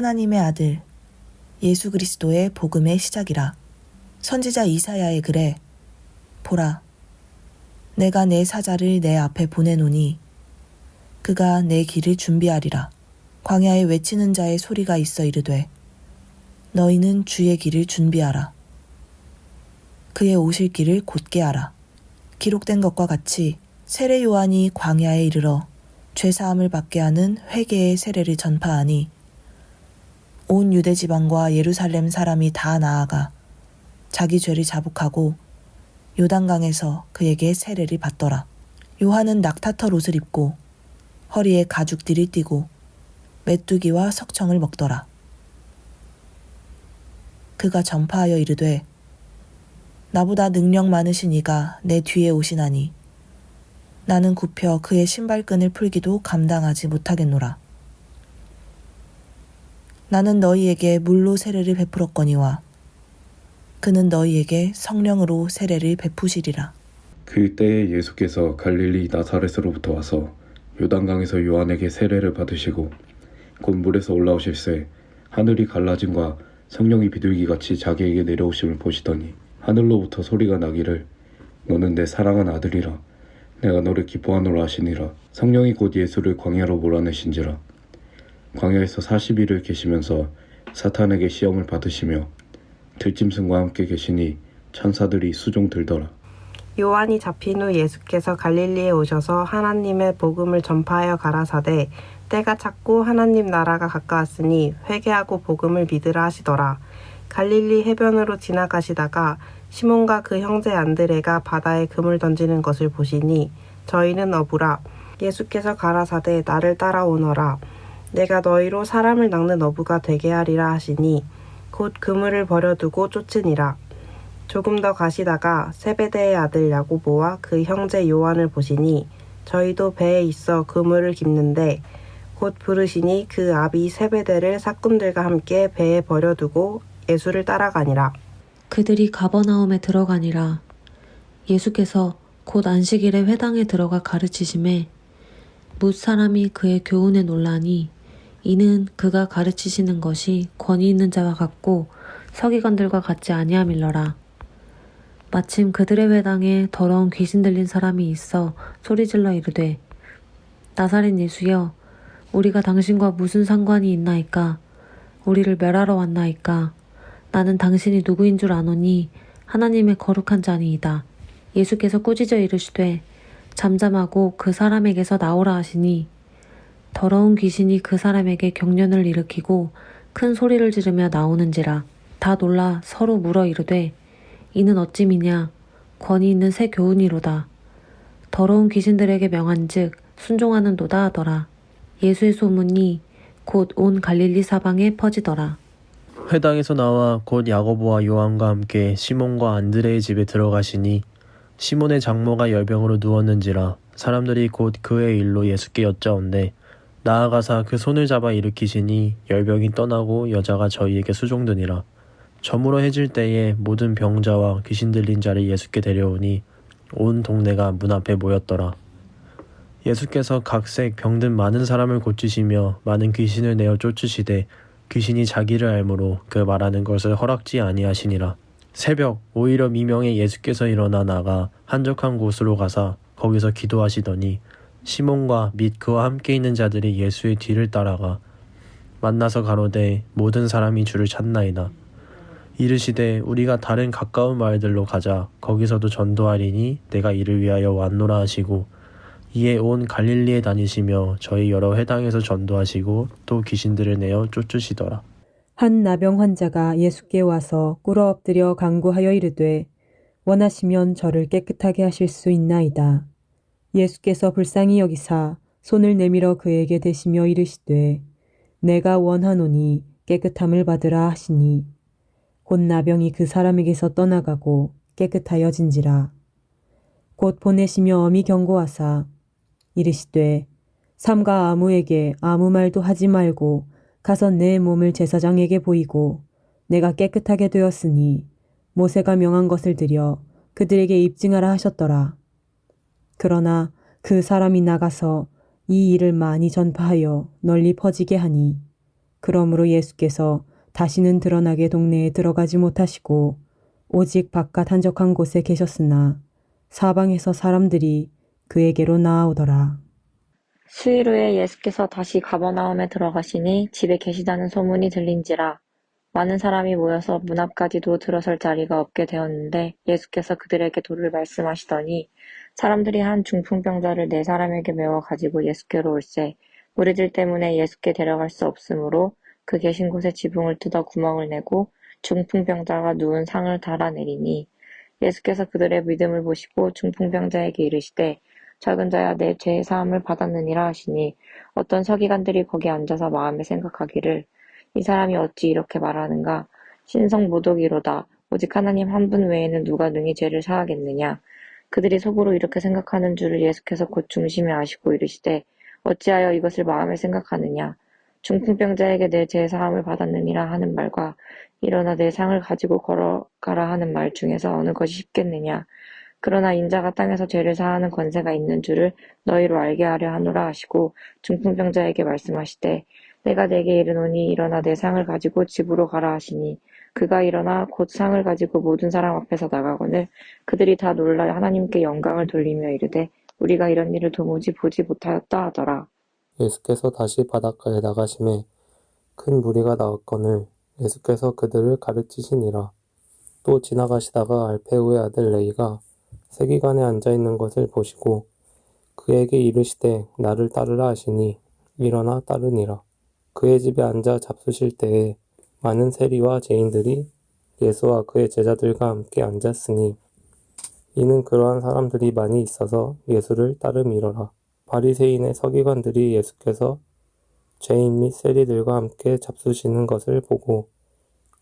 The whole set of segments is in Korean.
하나님의 아들 예수 그리스도의 복음의 시작이라. 선지자 이사야의 글에 보라, 내가 내 사자를 내 앞에 보내노니 그가 내 길을 준비하리라. 광야에 외치는 자의 소리가 있어 이르되 너희는 주의 길을 준비하라. 그의 오실 길을 곧게 하라. 기록된 것과 같이 세례 요한이 광야에 이르러 죄사함을 받게 하는 회개의 세례를 전파하니 온 유대 지방과 예루살렘 사람이 다 나아가 자기 죄를 자복하고 요단강에서 그에게 세례를 받더라. 요한은 낙타털 옷을 입고 허리에 가죽띠를 띠고 메뚜기와 석청을 먹더라. 그가 전파하여 이르되 나보다 능력 많으신 이가 내 뒤에 오시나니 나는 굽혀 그의 신발끈을 풀기도 감당하지 못하겠노라. 나는 너희에게 물로 세례를 베풀었거니와 그는 너희에게 성령으로 세례를 베푸시리라. 그때에 예수께서 갈릴리 나사렛으로부터 와서 요단강에서 요한에게 세례를 받으시고 곧 물에서 올라오실새 하늘이 갈라짐과 성령이 비둘기같이 자기에게 내려오심을 보시더니 하늘로부터 소리가 나기를 너는 내 사랑한 아들이라 내가 너를 기뻐하노라 하시니라. 성령이 곧 예수를 광야로 몰아내신지라. 광야에서 40일을 계시면서 사탄에게 시험을 받으시며 들짐승과 함께 계시니 천사들이 수종 들더라. 요한이 잡힌 후 예수께서 갈릴리에 오셔서 하나님의 복음을 전파하여 가라사대 때가 찼고 하나님 나라가 가까웠으니 회개하고 복음을 믿으라 하시더라. 갈릴리 해변으로 지나가시다가 시몬과 그 형제 안드레가 바다에 금을 던지는 것을 보시니 저희는 어부라. 예수께서 가라사대 나를 따라오너라. 내가 너희로 사람을 낚는 어부가 되게 하리라 하시니 곧 그물을 버려두고 쫓으니라. 조금 더 가시다가 세베대의 아들 야고보와 그 형제 요한을 보시니 저희도 배에 있어 그물을 깁는데 곧 부르시니 그 아비 세베대를 사꾼들과 함께 배에 버려두고 예수를 따라가니라. 그들이 가버나움에 들어가니라. 예수께서 곧 안식일에 회당에 들어가 가르치심에 뭇 사람이 그의 교훈에 놀라니 이는 그가 가르치시는 것이 권위 있는 자와 같고 서기관들과 같지 아니함일러라. 마침 그들의 회당에 더러운 귀신 들린 사람이 있어 소리질러 이르되 나사렛 예수여 우리가 당신과 무슨 상관이 있나이까? 우리를 멸하러 왔나이까? 나는 당신이 누구인 줄 아노니 하나님의 거룩한 자니이다. 예수께서 꾸짖어 이르시되 잠잠하고 그 사람에게서 나오라 하시니 더러운 귀신이 그 사람에게 경련을 일으키고 큰 소리를 지르며 나오는지라. 다 놀라 서로 물어 이르되 이는 어찌미냐? 권위 있는 새 교훈이로다. 더러운 귀신들에게 명한즉 순종하는도다 하더라. 예수의 소문이 곧 온 갈릴리 사방에 퍼지더라. 회당에서 나와 곧 야고보와 요한과 함께 시몬과 안드레의 집에 들어가시니 시몬의 장모가 열병으로 누웠는지라. 사람들이 곧 그의 일로 예수께 여짜온대 나아가사 그 손을 잡아 일으키시니 열병이 떠나고 여자가 저희에게 수종드니라. 저물어 해질 때에 모든 병자와 귀신 들린 자를 예수께 데려오니 온 동네가 문 앞에 모였더라. 예수께서 각색 병든 많은 사람을 고치시며 많은 귀신을 내어 쫓으시되 귀신이 자기를 알므로 그 말하는 것을 허락지 아니하시니라. 새벽 오히려 미명에 예수께서 일어나 나가 한적한 곳으로 가사 거기서 기도하시더니 시몬과 및 그와 함께 있는 자들이 예수의 뒤를 따라가 만나서 가로되 모든 사람이 주를 찾나이다. 이르시되 우리가 다른 가까운 마을들로 가자. 거기서도 전도하리니 내가 이를 위하여 왔노라 하시고 이에 온 갈릴리에 다니시며 저희 여러 회당에서 전도하시고 또 귀신들을 내어 쫓으시더라. 한 나병 환자가 예수께 와서 꿇어 엎드려 간구하여 이르되 원하시면 저를 깨끗하게 하실 수 있나이다. 예수께서 불쌍히 여기사 손을 내밀어 그에게 대시며 이르시되 내가 원하노니 깨끗함을 받으라 하시니 곧 나병이 그 사람에게서 떠나가고 깨끗하여진지라. 곧 보내시며 엄히 경고하사 이르시되 삼가 아무에게 아무 말도 하지 말고 가서 내 몸을 제사장에게 보이고 내가 깨끗하게 되었으니 모세가 명한 것을 들여 그들에게 입증하라 하셨더라. 그러나 그 사람이 나가서 이 일을 많이 전파하여 널리 퍼지게 하니 그러므로 예수께서 다시는 드러나게 동네에 들어가지 못하시고 오직 바깥 한적한 곳에 계셨으나 사방에서 사람들이 그에게로 나아오더라. 수일 후에 예수께서 다시 가버나움에 들어가시니 집에 계시다는 소문이 들린지라 많은 사람이 모여서 문 앞까지도 들어설 자리가 없게 되었는데 예수께서 그들에게 도를 말씀하시더니 사람들이 한 중풍병자를 4사람에게 메워 가지고 예수께로 올세 무리들 때문에 예수께 데려갈 수 없으므로 그 계신 곳에 지붕을 뜯어 구멍을 내고 중풍병자가 누운 상을 달아내리니 예수께서 그들의 믿음을 보시고 중풍병자에게 이르시되 작은 자야 내 죄의 사함을 받았느니라 하시니 어떤 서기관들이 거기 앉아서 마음에 생각하기를 이 사람이 어찌 이렇게 말하는가 신성 모독이로다 오직 하나님 한 분 외에는 누가 능히 죄를 사하겠느냐 그들이 속으로 이렇게 생각하는 줄을 예수께서 곧 중심에 아시고 이르시되 어찌하여 이것을 마음에 생각하느냐 중풍병자에게 내 죄의 사함을 받았느니라 하는 말과 일어나 내 상을 가지고 걸어가라 하는 말 중에서 어느 것이 쉽겠느냐 그러나 인자가 땅에서 죄를 사하는 권세가 있는 줄을 너희로 알게 하려 하노라 하시고 중풍병자에게 말씀하시되 내가 네게 이르노니 일어나 내 상을 가지고 집으로 가라 하시니 그가 일어나 곧 상을 가지고 모든 사람 앞에서 나가거늘 그들이 다 놀라 하나님께 영광을 돌리며 이르되 우리가 이런 일을 도무지 보지 못하였다 하더라. 예수께서 다시 바닷가에 나가심에 큰 무리가 나왔거늘 예수께서 그들을 가르치시니라. 또 지나가시다가 알페우의 아들 레이가 세기관에 앉아있는 것을 보시고 그에게 이르시되 나를 따르라 하시니 일어나 따르니라. 그의 집에 앉아 잡수실 때에 많은 세리와 죄인들이 예수와 그의 제자들과 함께 앉았으니 이는 그러한 사람들이 많이 있어서 예수를 따름이러라. 바리새인의 서기관들이 예수께서 죄인 및 세리들과 함께 잡수시는 것을 보고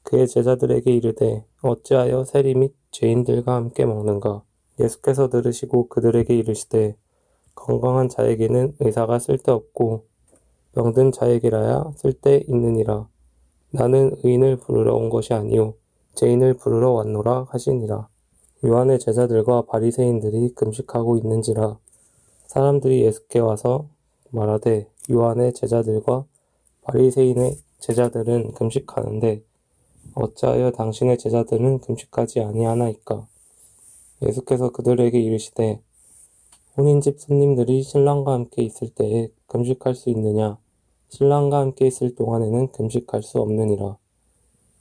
그의 제자들에게 이르되 어찌하여 세리 및 죄인들과 함께 먹는가? 예수께서 들으시고 그들에게 이르시되 건강한 자에게는 의사가 쓸데없고 병든 자에게라야 쓸데있느니라. 나는 의인을 부르러 온 것이 아니요 죄인을 부르러 왔노라 하시니라. 요한의 제자들과 바리새인들이 금식하고 있는지라 사람들이 예수께 와서 말하되 요한의 제자들과 바리새인의 제자들은 금식하는데 어찌하여 당신의 제자들은 금식하지 아니하나이까? 예수께서 그들에게 이르시되 혼인집 손님들이 신랑과 함께 있을 때에 금식할 수 있느냐? 신랑과 함께 있을 동안에는 금식할 수 없느니라.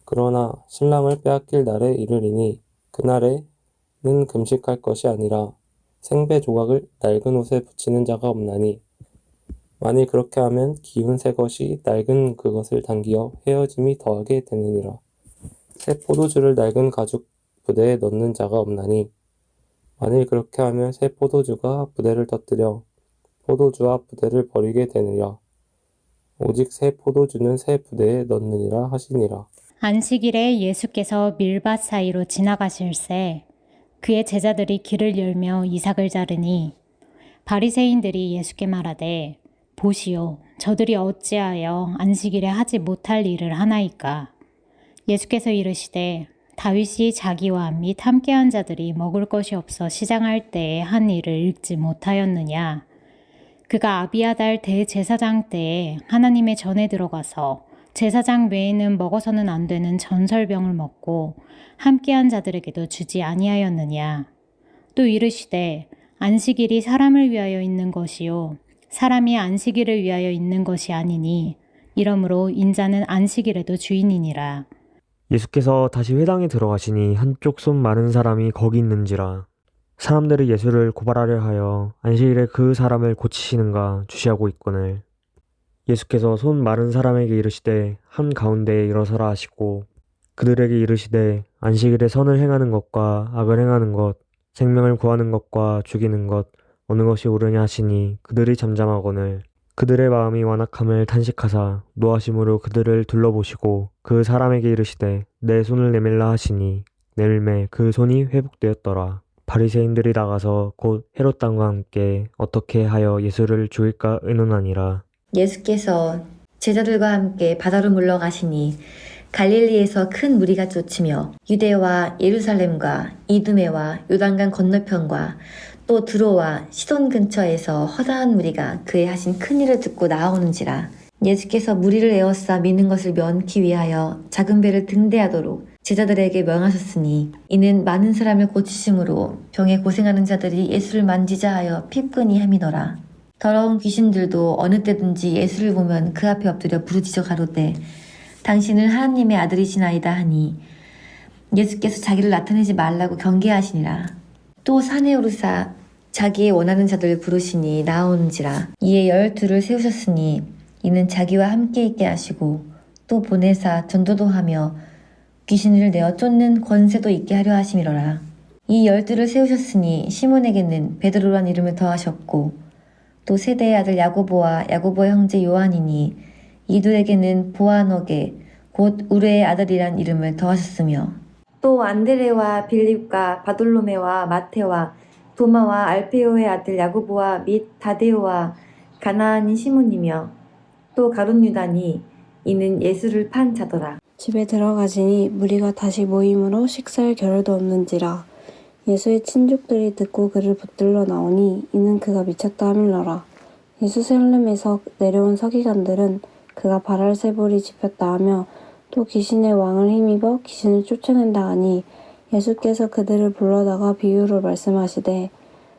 그러나 신랑을 빼앗길 날에 이르리니 그날에는 금식할 것이 아니라 생배 조각을 낡은 옷에 붙이는 자가 없나니 만일 그렇게 하면 기운 새 것이 낡은 그것을 당기어 헤어짐이 더하게 되느니라. 새 포도주를 낡은 가죽 부대에 넣는 자가 없나니 만일 그렇게 하면 새 포도주가 부대를 터뜨려 포도주와 부대를 버리게 되느니라. 오직 새 포도주는 새 부대에 넣느니라 하시니라. 안식일에 예수께서 밀밭 사이로 지나가실새 그의 제자들이 길을 열며 이삭을 자르니 바리새인들이 예수께 말하되 보시오 저들이 어찌하여 안식일에 하지 못할 일을 하나이까. 예수께서 이르시되 다윗이 자기와 및 함께한 자들이 먹을 것이 없어 시장할 때에 한 일을 읽지 못하였느냐. 그가 아비아달 대제사장 때에 하나님의 전에 들어가서 제사장 외에는 먹어서는 안 되는 전설병을 먹고 함께한 자들에게도 주지 아니하였느냐. 또 이르시되 안식일이 사람을 위하여 있는 것이요 사람이 안식일을 위하여 있는 것이 아니니 이러므로 인자는 안식일에도 주인이니라. 예수께서 다시 회당에 들어가시니 한쪽 손 마른 사람이 거기 있는지라. 사람들이 예수를 고발하려 하여 안식일에 그 사람을 고치시는가 주시하고 있거늘 예수께서 손 마른 사람에게 이르시되 한가운데에 일어서라 하시고 그들에게 이르시되 안식일에 선을 행하는 것과 악을 행하는 것 생명을 구하는 것과 죽이는 것 어느 것이 옳으냐 하시니 그들이 잠잠하거늘 그들의 마음이 완악함을 탄식하사 노하심으로 그들을 둘러보시고 그 사람에게 이르시되 내 손을 내밀라 하시니 내밀매 그 손이 회복되었더라. 바리새인들이 나가서 곧 헤롯 왕과 함께 어떻게 하여 예수를 죽일까 의논하니라. 예수께서 제자들과 함께 바다로 물러가시니 갈릴리에서 큰 무리가 쫓으며 유대와 예루살렘과 이두메와 요단강 건너편과 또 드로와 시돈 근처에서 허다한 무리가 그의 하신 큰 일을 듣고 나아오는지라. 예수께서 무리를 에워싸 미는 것을 면키 위하여 작은 배를 등대하도록 제자들에게 명하셨으니 이는 많은 사람을 고치심으로 병에 고생하는 자들이 예수를 만지자 하여 피끈이 함이더라. 더러운 귀신들도 어느 때든지 예수를 보면 그 앞에 엎드려 부르짖어 가로되 당신은 하나님의 아들이시나이다 하니 예수께서 자기를 나타내지 말라고 경계하시니라. 또 산에 오르사 자기의 원하는 자들을 부르시니 나오는지라. 이에 12를 세우셨으니 이는 자기와 함께 있게 하시고 또 보내사 전도도 하며 귀신을 내어 쫓는 권세도 있게 하려 하심이로라. 이 12를 세우셨으니 시몬에게는 베드로란 이름을 더하셨고 또 세대의 아들 야고보와 야고보의 형제 요한이니 이두에게는 보아너게 곧 우르의 아들이란 이름을 더하셨으며 또 안드레와 빌립과 바돌로메와 마테와 도마와 알페오의 아들 야고보와 및 다데오와 가나안인 시몬이며 또 가룟 유다니 이는 예수를 판 자더라. 집에 들어가시니 무리가 다시 모임으로 식사할 겨를도 없는지라. 예수의 친족들이 듣고 그를 붙들러 나오니 이는 그가 미쳤다 하밀러라. 예루살렘에서 내려온 서기관들은 그가 바랄세불이 집혔다 하며 또 귀신의 왕을 힘입어 귀신을 쫓아낸다 하니 예수께서 그들을 불러다가 비유로 말씀하시되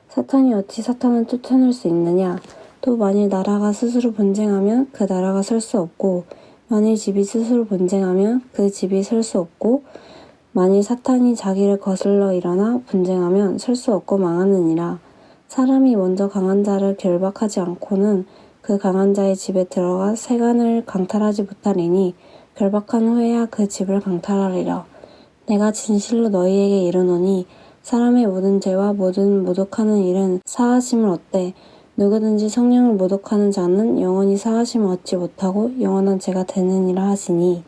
사탄이 어찌 사탄을 쫓아낼 수 있느냐. 또 만일 나라가 스스로 분쟁하면 그 나라가 설 수 없고 만일 집이 스스로 분쟁하면 그 집이 설 수 없고 만일 사탄이 자기를 거슬러 일어나 분쟁하면 설 수 없고 망하느니라. 사람이 먼저 강한 자를 결박하지 않고는 그 강한 자의 집에 들어가 세간을 강탈하지 못하리니 결박한 후에야 그 집을 강탈하리라. 내가 진실로 너희에게 이르노니 사람의 모든 죄와 모든 모독하는 일은 사하심을 얻되 누구든지 성령을 모독하는 자는 영원히 사하심을 얻지 못하고 영원한 죄가 되느니라 하시니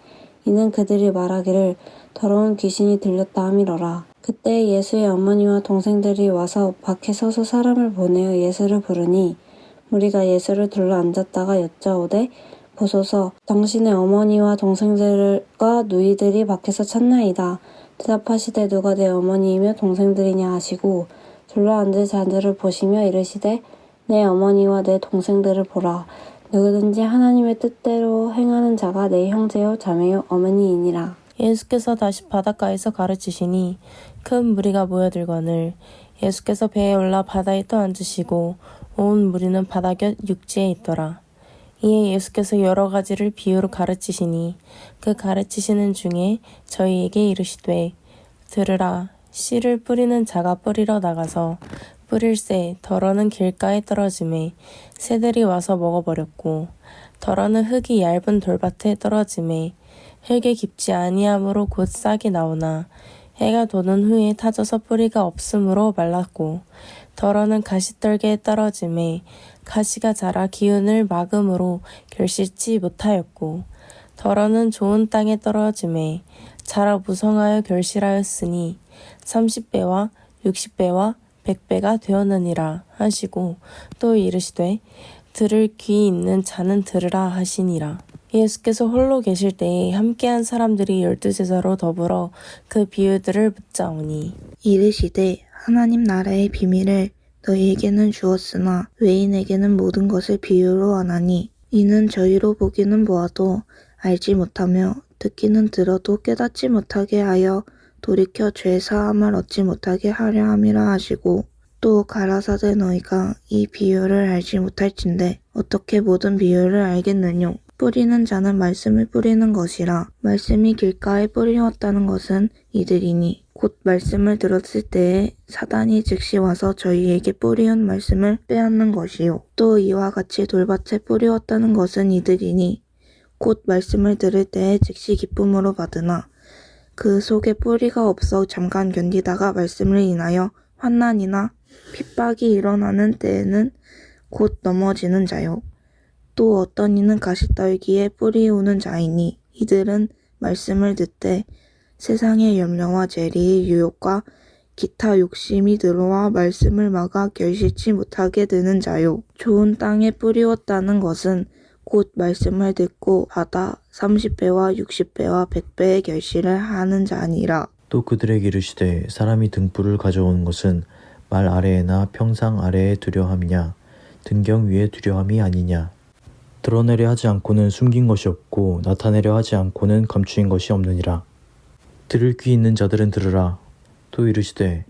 이는 그들이 말하기를 더러운 귀신이 들렸다 함이로라. 그때 예수의 어머니와 동생들이 와서 밖에 서서 사람을 보내어 예수를 부르니 우리가 예수를 둘러 앉았다가 여짜오되 보소서 당신의 어머니와 동생들과 누이들이 밖에서 찾나이다. 대답하시되 누가 내 어머니이며 동생들이냐 하시고 둘러 앉은 자들을 보시며 이르시되 내 어머니와 내 동생들을 보라. 누구든지 하나님의 뜻대로 행하는 자가 내 형제요 자매요 어머니이니라. 예수께서 다시 바닷가에서 가르치시니 큰 무리가 모여들거늘 예수께서 배에 올라 바다에 떠앉으시고 온 무리는 바다 곁 육지에 있더라. 이에 예수께서 여러 가지를 비유로 가르치시니 그 가르치시는 중에 저희에게 이르시되 들으라. 씨를 뿌리는 자가 뿌리러 나가서 뿌릴새 덜어는 길가에 떨어짐에 새들이 와서 먹어버렸고 덜어는 흙이 얇은 돌밭에 떨어짐에 흙에 깊지 아니하므로 곧 싹이 나오나 해가 도는 후에 타져서 뿌리가 없으므로 말랐고 덜어는 가시떨기에 떨어짐에 가시가 자라 기운을 막음으로 결실치 못하였고 덜어는 좋은 땅에 떨어짐에 자라 무성하여 결실하였으니 30배와 60배와 100배가 되었느니라 하시고 또 이르시되 들을 귀 있는 자는 들으라 하시니라. 예수께서 홀로 계실 때에 함께한 사람들이 12제자로 더불어 그 비유들을 묻자오니 이르시되 하나님 나라의 비밀을 너희에게는 주었으나 외인에게는 모든 것을 비유로 하나니 이는 저희로 보기는 보아도 알지 못하며 듣기는 들어도 깨닫지 못하게 하여 돌이켜 죄 사함을 얻지 못하게 하려 함이라 하시고 또 가라사대 너희가 이 비유를 알지 못할진대 어떻게 모든 비유를 알겠느뇨. 뿌리는 자는 말씀을 뿌리는 것이라. 말씀이 길가에 뿌리었다는 것은 이들이니 곧 말씀을 들었을 때에 사단이 즉시 와서 저희에게 뿌리운 말씀을 빼앗는 것이요. 또 이와 같이 돌밭에 뿌리었다는 것은 이들이니 곧 말씀을 들을 때에 즉시 기쁨으로 받으나 그 속에 뿌리가 없어 잠깐 견디다가 말씀을 인하여 환난이나 핍박이 일어나는 때에는 곧 넘어지는 자요. 또 어떤 이는 가시떨기에 뿌리 우는 자이니 이들은 말씀을 듣되 세상의 염려와 재리의 유혹과 기타 욕심이 들어와 말씀을 막아 결실치 못하게 되는 자요. 좋은 땅에 뿌리웠다는 것은 곧 말씀을 듣고 받아 30배와 60배와 100배의 결실을 하는 자니라. 또 그들에게 이르시되 사람이 등불을 가져오는 것은 말 아래에나 평상 아래에 두려함이냐 등경 위에 두려함이 아니냐. 드러내려 하지 않고는 숨긴 것이 없고 나타내려 하지 않고는 감추인 것이 없느니라. 들을 귀 있는 자들은 들으라. 또 이르시되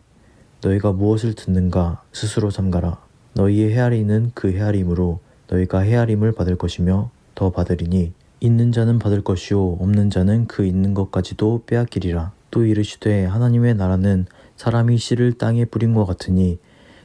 너희가 무엇을 듣는가 스스로 삼가라. 너희의 헤아리는 그 헤아림으로 너희가 헤아림을 받을 것이며 더 받으리니 있는 자는 받을 것이요 없는 자는 그 있는 것까지도 빼앗기리라. 또 이르시되 하나님의 나라는 사람이 씨를 땅에 뿌린 것 같으니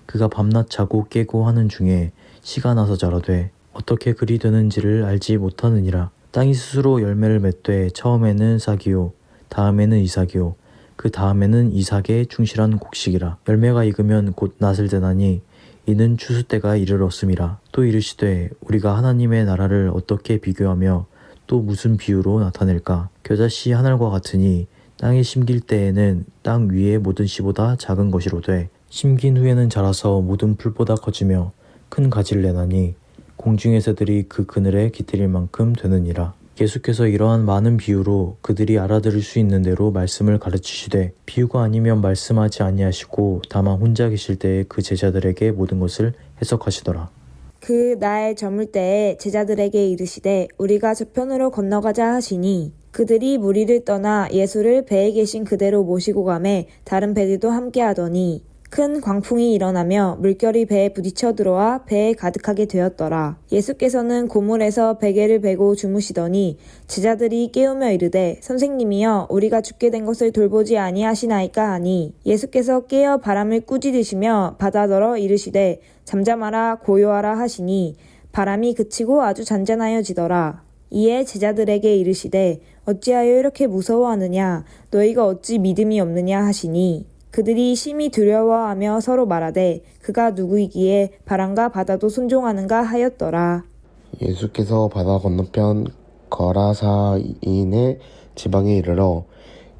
그가 밤낮 자고 깨고 하는 중에 씨가 나서 자라되 어떻게 그리 되는지를 알지 못하느니라. 땅이 스스로 열매를 맺되 처음에는 싹이요 다음에는 이삭이요 그 다음에는 이삭의 충실한 곡식이라. 열매가 익으면 곧 낫을 대나니 이는 추수 때가 이르렀음이라. 또 이르시되 우리가 하나님의 나라를 어떻게 비교하며 또 무슨 비유로 나타낼까? 겨자씨 한 알과 같으니 땅에 심길 때에는 땅 위의 모든 씨보다 작은 것이로되 심긴 후에는 자라서 모든 풀보다 커지며 큰 가지를 내나니 공중의 새들이 그 그늘에 깃들일 만큼 되느니라. 계속해서 이러한 많은 비유로 그들이 알아들을 수 있는 대로 말씀을 가르치시되 비유가 아니면 말씀하지 아니하시고 다만 혼자 계실 때에 그 제자들에게 모든 것을 해석하시더라. 그 날 저물 때에 제자들에게 이르시되 우리가 저편으로 건너가자 하시니 그들이 무리를 떠나 예수를 배에 계신 그대로 모시고 가매 다른 배들도 함께 하더니 큰 광풍이 일어나며 물결이 배에 부딪혀 들어와 배에 가득하게 되었더라. 예수께서는 고물에서 베개를 베고 주무시더니 제자들이 깨우며 이르되 선생님이여 우리가 죽게 된 것을 돌보지 아니하시나이까 하니 예수께서 깨어 바람을 꾸짖으시며 바다더러 이르시되 잠잠하라 고요하라 하시니 바람이 그치고 아주 잔잔하여지더라. 이에 제자들에게 이르시되 어찌하여 이렇게 무서워하느냐 너희가 어찌 믿음이 없느냐 하시니 그들이 심히 두려워하며 서로 말하되 그가 누구이기에 바람과 바다도 순종하는가 하였더라. 예수께서 바다 건너편 거라사인의 지방에 이르러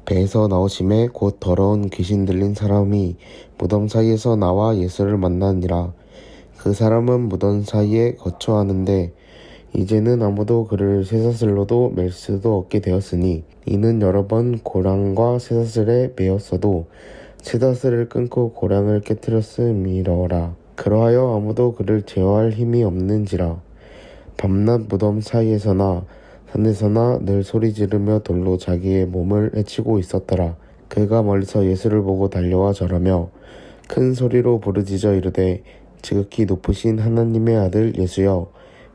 배에서 나오심에 곧 더러운 귀신 들린 사람이 무덤 사이에서 나와 예수를 만나니라. 그 사람은 무덤 사이에 거처하는데 이제는 아무도 그를 쇠사슬로도 맬 수도 없게 되었으니 이는 여러 번 고랑과 쇠사슬에 매였어도 쇠사슬을 끊고 고랑을 깨뜨렸음이러라. 그러하여 아무도 그를 제어할 힘이 없는지라. 밤낮 무덤 사이에서나 산에서나 늘 소리 지르며 돌로 자기의 몸을 해치고 있었더라. 그가 멀리서 예수를 보고 달려와 절하며 큰 소리로 부르짖어 이르되 지극히 높으신 하나님의 아들 예수여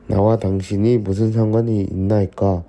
나와 당신이 무슨 상관이 있나이까.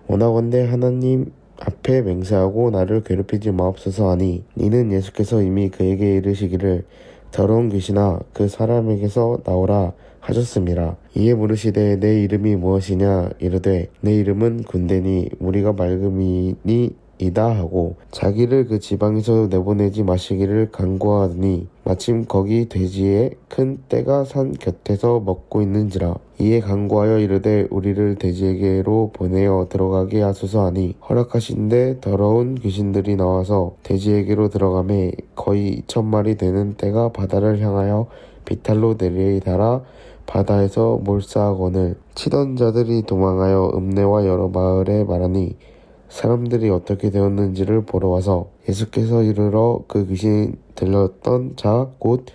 원하건대 하나님 앞에 맹세하고 나를 괴롭히지 마옵소서 하니 이는 예수께서 이미 그에게 이르시기를 더러운 귀신아 그 사람에게서 나오라 하셨음이라. 이에 물으시되 내 이름이 무엇이냐 이르되 내 이름은 군대니 무리가 맑음이니 이다 하고 자기를 그 지방에서 내보내지 마시기를 간구하더니 마침 거기 돼지의 큰 떼가 산 곁에서 먹고 있는지라. 이에 간구하여 이르되 우리를 돼지에게로 보내어 들어가게 하소서 하니 허락하신데 더러운 귀신들이 나와서 돼지에게로 들어가매 거의 2,000마리 되는 떼가 바다를 향하여 비탈로 내리달아 바다에서 몰사하거늘 치던 자들이 도망하여 읍내와 여러 마을에 말하니 사람들이 어떻게 되었는지를 보러 와서 예수께서 이르러 그 귀신 들렸던 자 곧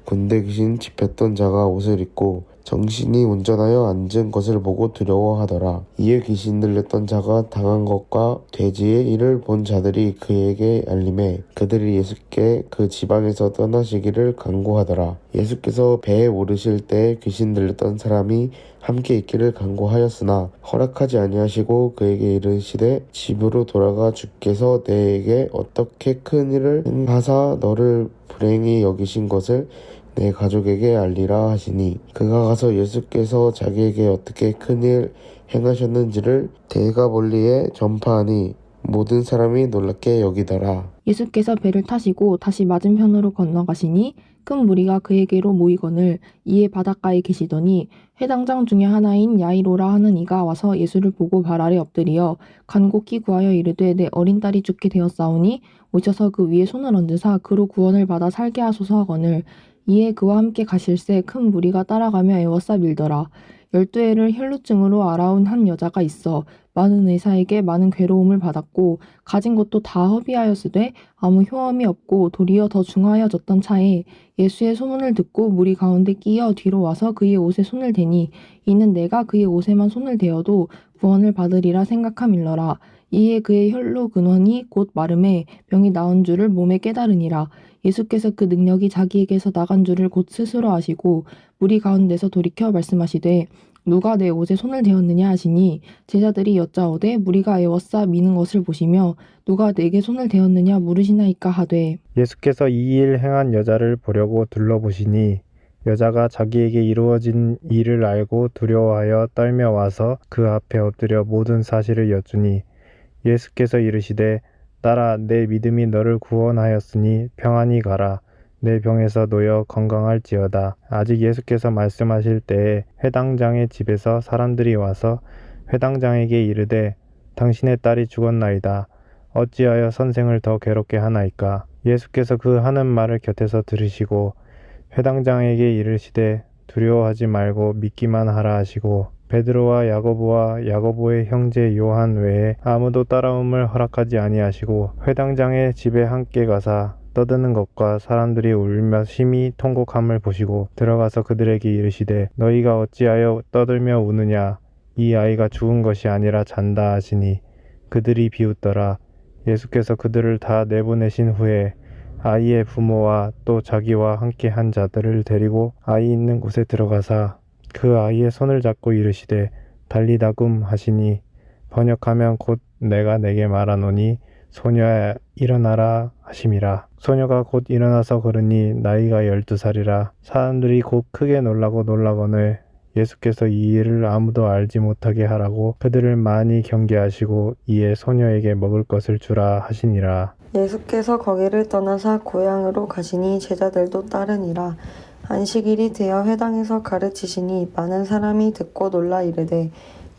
군대 귀신 집혔던 자가 옷을 입고 정신이 온전하여 앉은 것을 보고 두려워하더라. 이에 귀신 들렸던 자가 당한 것과 돼지의 일을 본 자들이 그에게 알림해 그들이 예수께 그 지방에서 떠나시기를 간구하더라. 예수께서 배에 오르실 때 귀신 들렸던 사람이 함께 있기를 간구하였으나 허락하지 아니하시고 그에게 이르시되 집으로 돌아가 주께서 내게 어떻게 큰 일을 하사 너를 불행히 여기신 것을 내 가족에게 알리라 하시니 그가 가서 예수께서 자기에게 어떻게 큰일 행하셨는지를 대가볼리에 전파하니 모든 사람이 놀랍게 여기더라. 예수께서 배를 타시고 다시 맞은편으로 건너가시니 큰 무리가 그에게로 모이거늘 이에 바닷가에 계시더니 회당장 중에 하나인 야이로라 하는 이가 와서 예수를 보고 발 아래 엎드리어 간곡히 구하여 이르되 내 어린 딸이 죽게 되었사오니 오셔서 그 위에 손을 얹으사 그로 구원을 받아 살게 하소서 하거늘 이에 그와 함께 가실새 큰 무리가 따라가며 애워싸 밀더라. 12해를 혈루증으로 앓아온 한 여자가 있어 많은 의사에게 많은 괴로움을 받았고 가진 것도 다 허비하였으되 아무 효험이 없고 도리어 더 중하여졌던 차에 예수의 소문을 듣고 무리 가운데 끼어 뒤로 와서 그의 옷에 손을 대니 이는 내가 그의 옷에만 손을 대어도 구원을 받으리라 생각함일러라. 이에 그의 혈루 근원이 곧 마름에 병이 나은 줄을 몸에 깨달으니라. 예수께서 그 능력이 자기에게서 나간 줄을 곧 스스로 아시고 무리 가운데서 돌이켜 말씀하시되 누가 내 옷에 손을 대었느냐 하시니 제자들이 여짜오되 무리가 애워싸 미는 것을 보시며 누가 내게 손을 대었느냐 물으시나이까 하되 예수께서 이 일 행한 여자를 보려고 둘러보시니 여자가 자기에게 이루어진 일을 알고 두려워하여 떨며 와서 그 앞에 엎드려 모든 사실을 여쭈니 예수께서 이르시되 딸아 내 믿음이 너를 구원하였으니 평안히 가라. 내 병에서 놓여 건강할지어다. 아직 예수께서 말씀하실 때에 회당장의 집에서 사람들이 와서 회당장에게 이르되 당신의 딸이 죽었나이다. 어찌하여 선생을 더 괴롭게 하나이까. 예수께서 그 하는 말을 곁에서 들으시고 회당장에게 이르시되 두려워하지 말고 믿기만 하라 하시고 베드로와 야고보와 야고보의 형제 요한 외에 아무도 따라옴을 허락하지 아니하시고 회당장의 집에 함께 가사 떠드는 것과 사람들이 울며 심히 통곡함을 보시고 들어가서 그들에게 이르시되 너희가 어찌하여 떠들며 우느냐. 이 아이가 죽은 것이 아니라 잔다 하시니 그들이 비웃더라. 예수께서 그들을 다 내보내신 후에 아이의 부모와 또 자기와 함께 한 자들을 데리고 아이 있는 곳에 들어가사 그 아이의 손을 잡고 이르시되 달리다굼 하시니 번역하면 곧 내가 내게 말하노니 소녀야 일어나라 하심이라. 소녀가 곧 일어나서 걸으니 나이가 12살이라. 사람들이 곧 크게 놀라거늘 예수께서 이 일을 아무도 알지 못하게 하라고 그들을 많이 경계하시고 이에 소녀에게 먹을 것을 주라 하시니라. 예수께서 거기를 떠나사 고향으로 가시니 제자들도 따르니라. 안식일이 되어 회당에서 가르치시니 많은 사람이 듣고 놀라 이르되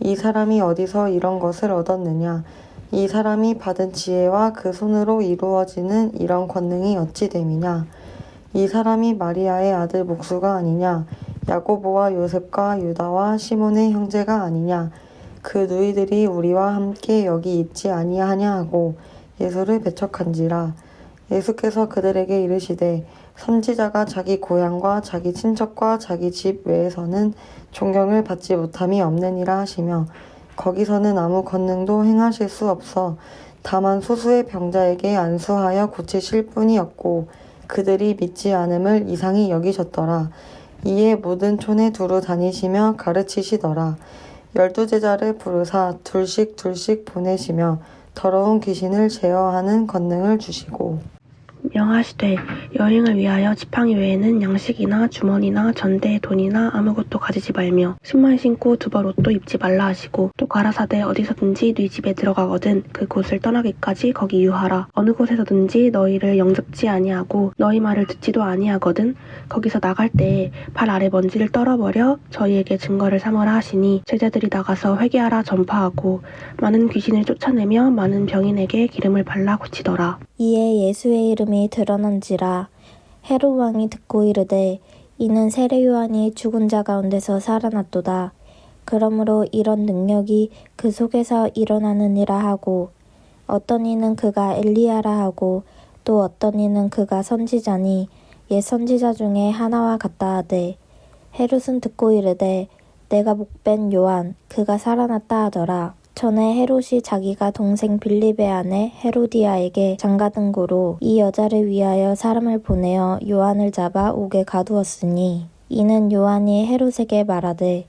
이 사람이 어디서 이런 것을 얻었느냐. 이 사람이 받은 지혜와 그 손으로 이루어지는 이런 권능이 어찌 됨이냐. 이 사람이 마리아의 아들 목수가 아니냐. 야고보와 요셉과 유다와 시몬의 형제가 아니냐. 그 누이들이 우리와 함께 여기 있지 아니하냐 하고 예수를 배척한지라. 예수께서 그들에게 이르시되 선지자가 자기 고향과 자기 친척과 자기 집 외에서는 존경을 받지 못함이 없느니라 하시며 거기서는 아무 권능도 행하실 수 없어 다만 소수의 병자에게 안수하여 고치실 뿐이었고 그들이 믿지 않음을 이상히 여기셨더라. 이에 모든 촌에 두루 다니시며 가르치시더라. 12제자를 부르사 둘씩 보내시며 더러운 귀신을 제어하는 권능을 주시고 명하시되 여행을 위하여 지팡이 외에는 양식이나 주머니나 전대에 돈이나 아무것도 가지지 말며 신발 신고 두벌 옷도 입지 말라 하시고 또 가라사대 어디서든지 네 집에 들어가거든 그 곳을 떠나기까지 거기 유하라. 어느 곳에서든지 너희를 영접지 아니하고 너희 말을 듣지도 아니하거든 거기서 나갈 때에 발 아래 먼지를 떨어버려 저희에게 증거를 삼으라 하시니 제자들이 나가서 회개하라 전파하고 많은 귀신을 쫓아내며 많은 병인에게 기름을 발라 고치더라. 이에 예수의 이름이 드러난지라. 헤롯 왕이 듣고 이르되 이는 세례 요한이 죽은 자 가운데서 살아났도다. 그러므로 이런 능력이 그 속에서 일어나느니라 하고 어떤 이는 그가 엘리야라 하고 또 어떤 이는 그가 선지자니 옛 선지자 중에 하나와 같다 하되 헤롯은 듣고 이르되 내가 목벤 요한 그가 살아났다 하더라. 전에 헤롯이 자기가 동생 빌립의 아내 헤로디아에게 장가든 고로 이 여자를 위하여 사람을 보내어 요한을 잡아 옥에 가두었으니 이는 요한이 헤롯에게 말하되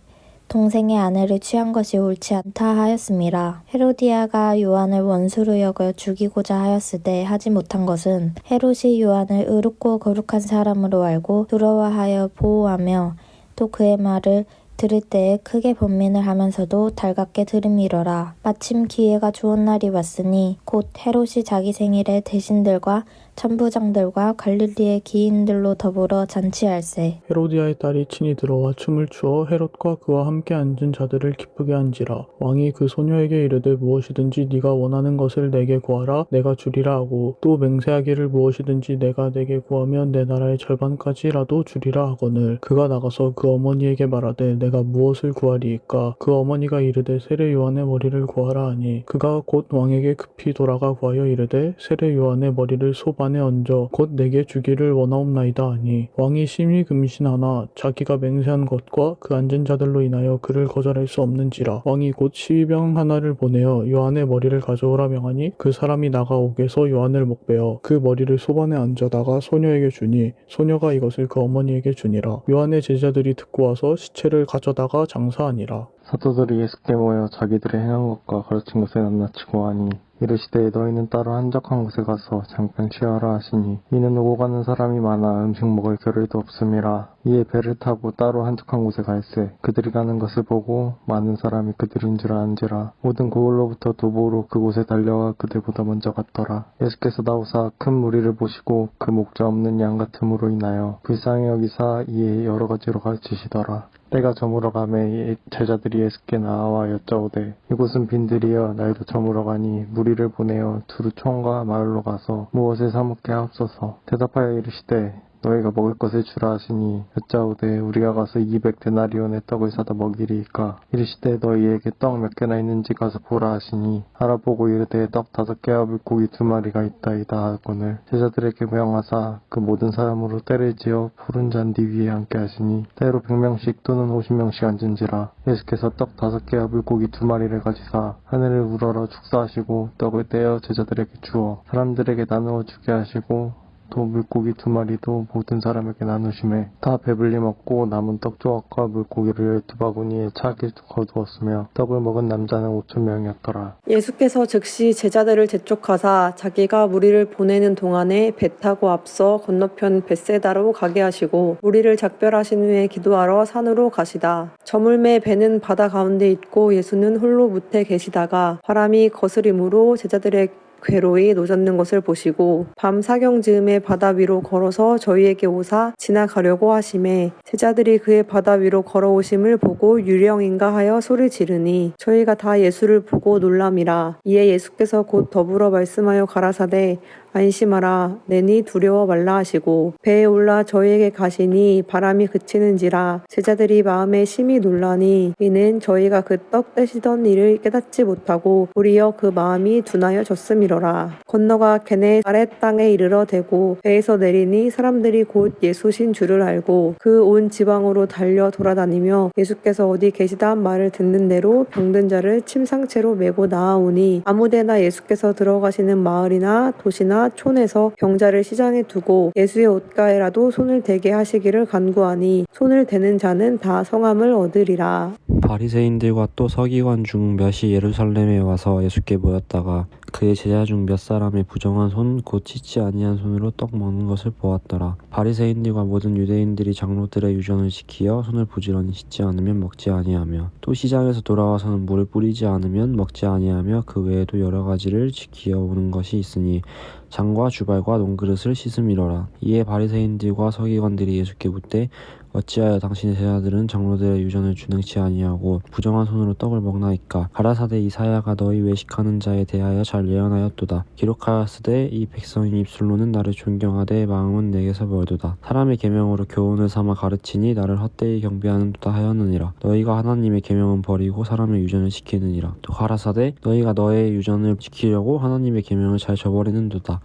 동생의 아내를 취한 것이 옳지 않다 하였음이라. 헤로디아가 요한을 원수로 여겨 죽이고자 하였으되 하지 못한 것은 헤롯이 요한을 의롭고 거룩한 사람으로 알고 두려워하여 보호하며 또 그의 말을 들을 때에 크게 번민을 하면서도 달갑게 들음이러라. 마침 기회가 좋은 날이 왔으니 곧 헤롯이 자기 생일에 대신들과 천부장들과 갈릴리의 기인들로 더불어 잔치할세. 헤로디아의 딸이 친히 들어와 춤을 추어 헤롯과 그와 함께 앉은 자들을 기쁘게 한지라. 왕이 그 소녀에게 이르되 무엇이든지 네가 원하는 것을 내게 구하라 내가 주리라 하고, 또 맹세하기를 무엇이든지 내가 내게 구하면 내 나라의 절반까지라도 주리라 하거늘, 그가 나가서 그 어머니에게 말하되 내가 무엇을 구하리이까? 그 어머니가 이르되 세례 요한의 머리를 구하라 하니, 그가 곧 왕에게 급히 돌아가 구하여 이르되 세례 요한의 머리를 소반에 얹어 곧 내게 주기를 원하옵나이다 하니, 왕이 심히 금신하나 자기가 맹세한 것과 그 앉은 자들로 인하여 그를 거절할 수 없는지라. 왕이 곧 시위병 하나를 보내어 요한의 머리를 가져오라 명하니, 그 사람이 나가 옥에서 요한을 목베어 그 머리를 소반에 얹어다가 소녀에게 주니, 소녀가 이것을 그 어머니에게 주니라. 요한의 제자들이 듣고 와서 시체를 가져다가 장사하니라. 사도들이 예수께 모여 자기들의 행한 것과 가르친 것을 낱낱이 하니, 이르시되 너희는 따로 한적한 곳에 가서 잠깐 쉬어라 하시니, 이는 오고 가는 사람이 많아 음식 먹을 겨를도 없음이라. 이에 배를 타고 따로 한적한 곳에 갈새 그들이 가는 것을 보고 많은 사람이 그들인 줄 아는지라. 모든 고을로부터 도보로 그곳에 달려와 그들보다 먼저 갔더라. 예수께서 나오사 큰 무리를 보시고 그 목자 없는 양 같음으로 인하여 불쌍히 여기사 이에 여러 가지로 가르치시더라. 때가 저물어 가매 제자들이 예수께 나와 여짜오되 이곳은 빈들이여 날도 저물어 가니 무리를 보내어 두루 촌과 마을로 가서 무엇을 사 먹게 하옵소서. 대답하여 이르시되 너희가 먹을 것을 주라 하시니, 여짜오되 우리가 가서 200데나리온의 떡을 사다 먹이리이까? 이르시되 너희에게 떡 몇 개나 있는지 가서 보라 하시니, 알아보고 이르되 떡 5개와 물고기 2마리가 있다이다 하거늘, 제자들에게 명하사 그 모든 사람으로 때를 지어 푸른 잔디 위에 앉게 하시니, 때로 100명씩 또는 50명씩 앉은지라. 예수께서 떡 5개와 물고기 2마리를 가지사 하늘을 우러러 축사하시고 떡을 떼어 제자들에게 주어 사람들에게 나누어 주게 하시고, 또 물고기 2마리도 모든 사람에게 나누심에 다 배불리 먹고 남은 떡 조각과 물고기를 12바구니에 차게 거두었으며, 떡을 먹은 남자는 5,000명이었더라. 예수께서 즉시 제자들을 재촉하사 자기가 무리를 보내는 동안에 배 타고 앞서 건너편 벳세다로 가게 하시고, 무리를 작별하신 후에 기도하러 산으로 가시다. 저물매 배는 바다 가운데 있고 예수는 홀로 무태 계시다가 바람이 거스림으로 제자들의 괴로이 노젓는 것을 보시고, 밤 사경 즈음에 바다 위로 걸어서 저희에게 오사 지나가려고 하심에, 제자들이 그의 바다 위로 걸어오심을 보고 유령인가 하여 소리 지르니 저희가 다 예수를 보고 놀람이라. 이에 예수께서 곧 더불어 말씀하여 가라사대 안심하라 내니 두려워 말라 하시고, 배에 올라 저희에게 가시니 바람이 그치는지라. 제자들이 마음에 심히 놀라니, 이는 저희가 그 떡 떼시던 일을 깨닫지 못하고 도리어 그 마음이 둔하여 졌음이로라. 건너가 게네사렛 땅에 이르러 대고 배에서 내리니 사람들이 곧 예수신 줄을 알고 그 온 지방으로 달려 돌아다니며 예수께서 어디 계시다 한 말을 듣는 대로 병든 자를 침상채로 메고 나아오니, 아무데나 예수께서 들어가시는 마을이나 도시나 촌에서 병자를 시장에 두고 예수의 옷가에라도 손을 대게 하시기를 간구하니, 손을 대는 자는 다 성함을 얻으리라. 바리새인들과 또 서기관 중 몇이 예루살렘에 와서 예수께 모였다가 그의 제자 중 몇 사람의 부정한 손 곧 씻지 아니한 손으로 떡 먹는 것을 보았더라. 바리새인들과 모든 유대인들이 장로들의 유전을 지키어 손을 부지런히 씻지 않으면 먹지 아니하며, 또 시장에서 돌아와서는 물을 뿌리지 않으면 먹지 아니하며, 그 외에도 여러 가지를 지키어 오는 것이 있으니 장과 주발과 논그릇을 씻음이로라. 이에 바리새인들과 서기관들이 예수께 묻되 어찌하여 당신의 제자들은 장로들의 유전을 준행치 아니하고 부정한 손으로 떡을 먹나이까? 가라사대 이사야가 너희 외식하는 자에 대하여 잘 예언하였도다. 기록하였으되 이 백성이 입술로는 나를 존경하되 마음은 내게서 멀도다. 사람의 계명으로 교훈을 삼아 가르치니 나를 헛되이 경배하는도다 하였느니라. 너희가 하나님의 계명은 버리고 사람의 유전을 지키느니라. 또 가라사대 너희가 너의 유전을 지키려고 하나님의 계명을 잘 저버리는도다.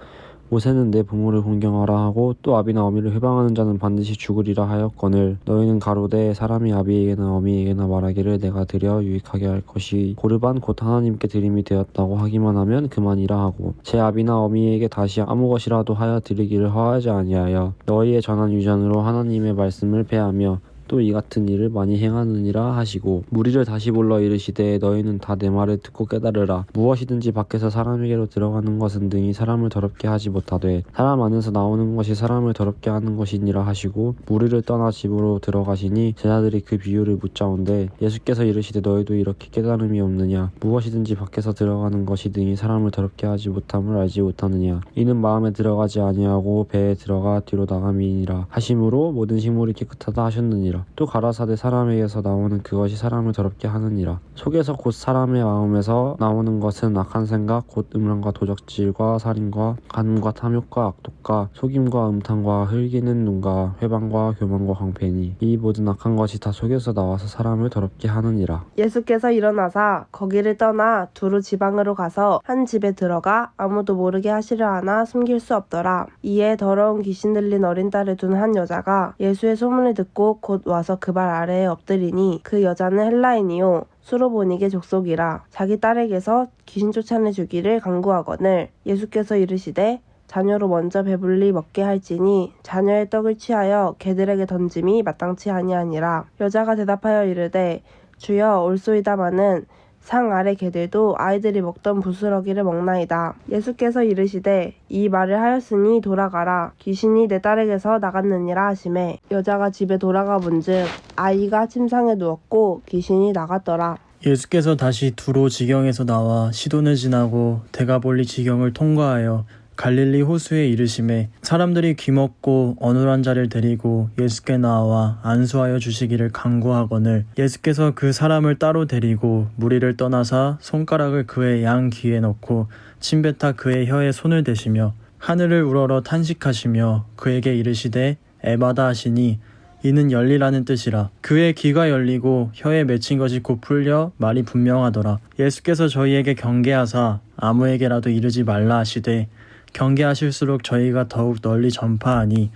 모세는 내 부모를 존경하라 하고 또 아비나 어미를 회방하는 자는 반드시 죽으리라 하였거늘, 너희는 가로되 사람이 아비에게나 어미에게나 말하기를 내가 드려 유익하게 할 것이 고르반 곧 하나님께 드림이 되었다고 하기만 하면 그만이라 하고, 제 아비나 어미에게 다시 아무 것이라도 하여 드리기를 허하지 아니하여 너희의 전한 유전으로 하나님의 말씀을 폐하며, 또 또 이 같은 일을 많이 행하느니라 하시고 무리를 다시 불러 이르시되 너희는 다 내 말을 듣고 깨달으라. 무엇이든지 밖에서 사람에게로 들어가는 것은 등이 사람을 더럽게 하지 못하되 사람 안에서 나오는 것이 사람을 더럽게 하는 것이니라 하시고 무리를 떠나 집으로 들어가시니 제자들이 그 비유를 묻자온데 예수께서 이르시되 너희도 이렇게 깨달음이 없느냐. 무엇이든지 밖에서 들어가는 것이 등이 사람을 더럽게 하지 못함을 알지 못하느냐. 이는 마음에 들어가지 아니하고 배에 들어가 뒤로 나감이니라 하심으로 모든 식물이 깨끗하다 하셨느니라. 또 가라사대 사람에게서 나오는 그것이 사람을 더럽게 하느니라. 속에서 곧 사람의 마음에서 나오는 것은 악한 생각 곧 음란과 도적질과 살인과 간음과 탐욕과 악독과 속임과 음탕과 흘기는 눈과 회방과 교만과 광패니 이 모든 악한 것이 다 속에서 나와서 사람을 더럽게 하느니라. 예수께서 일어나사 거기를 떠나 두루 지방으로 가서 한 집에 들어가 아무도 모르게 하시려 하나 숨길 수 없더라. 이에 더러운 귀신 들린 어린 딸을 둔 한 여자가 예수의 소문을 듣고 곧 와서 그 발 아래에 엎드리니 그 여자는 헬라인이요 수로보니게 족속이라. 자기 딸에게서 귀신 쫓아내주기를 간구하거늘 예수께서 이르시되 자녀로 먼저 배불리 먹게 할지니 자녀의 떡을 취하여 개들에게 던짐이 마땅치 아니하니라. 여자가 대답하여 이르되 주여 올소이다마는 상 아래 개들도 아이들이 먹던 부스러기를 먹나이다. 예수께서 이르시되 이 말을 하였으니 돌아가라. 귀신이 내 딸에게서 나갔느니라 하시매 여자가 집에 돌아가 본즉 아이가 침상에 누웠고 귀신이 나갔더라. 예수께서 다시 두로 지경에서 나와 시돈을 지나고 데가볼리 지경을 통과하여 갈릴리 호수에 이르심에 사람들이 귀먹고 어눌한 자를 데리고 예수께 나와 안수하여 주시기를 간구하거늘 예수께서 그 사람을 따로 데리고 무리를 떠나사 손가락을 그의 양 귀에 넣고 침뱉어 그의 혀에 손을 대시며 하늘을 우러러 탄식하시며 그에게 이르시되 에바다 하시니 이는 열리라는 뜻이라. 그의 귀가 열리고 혀에 맺힌 것이 곧 풀려 말이 분명하더라. 예수께서 저희에게 경계하사 아무에게라도 이르지 말라 하시되 경계하실수록 저희가 더욱 널리 전파하니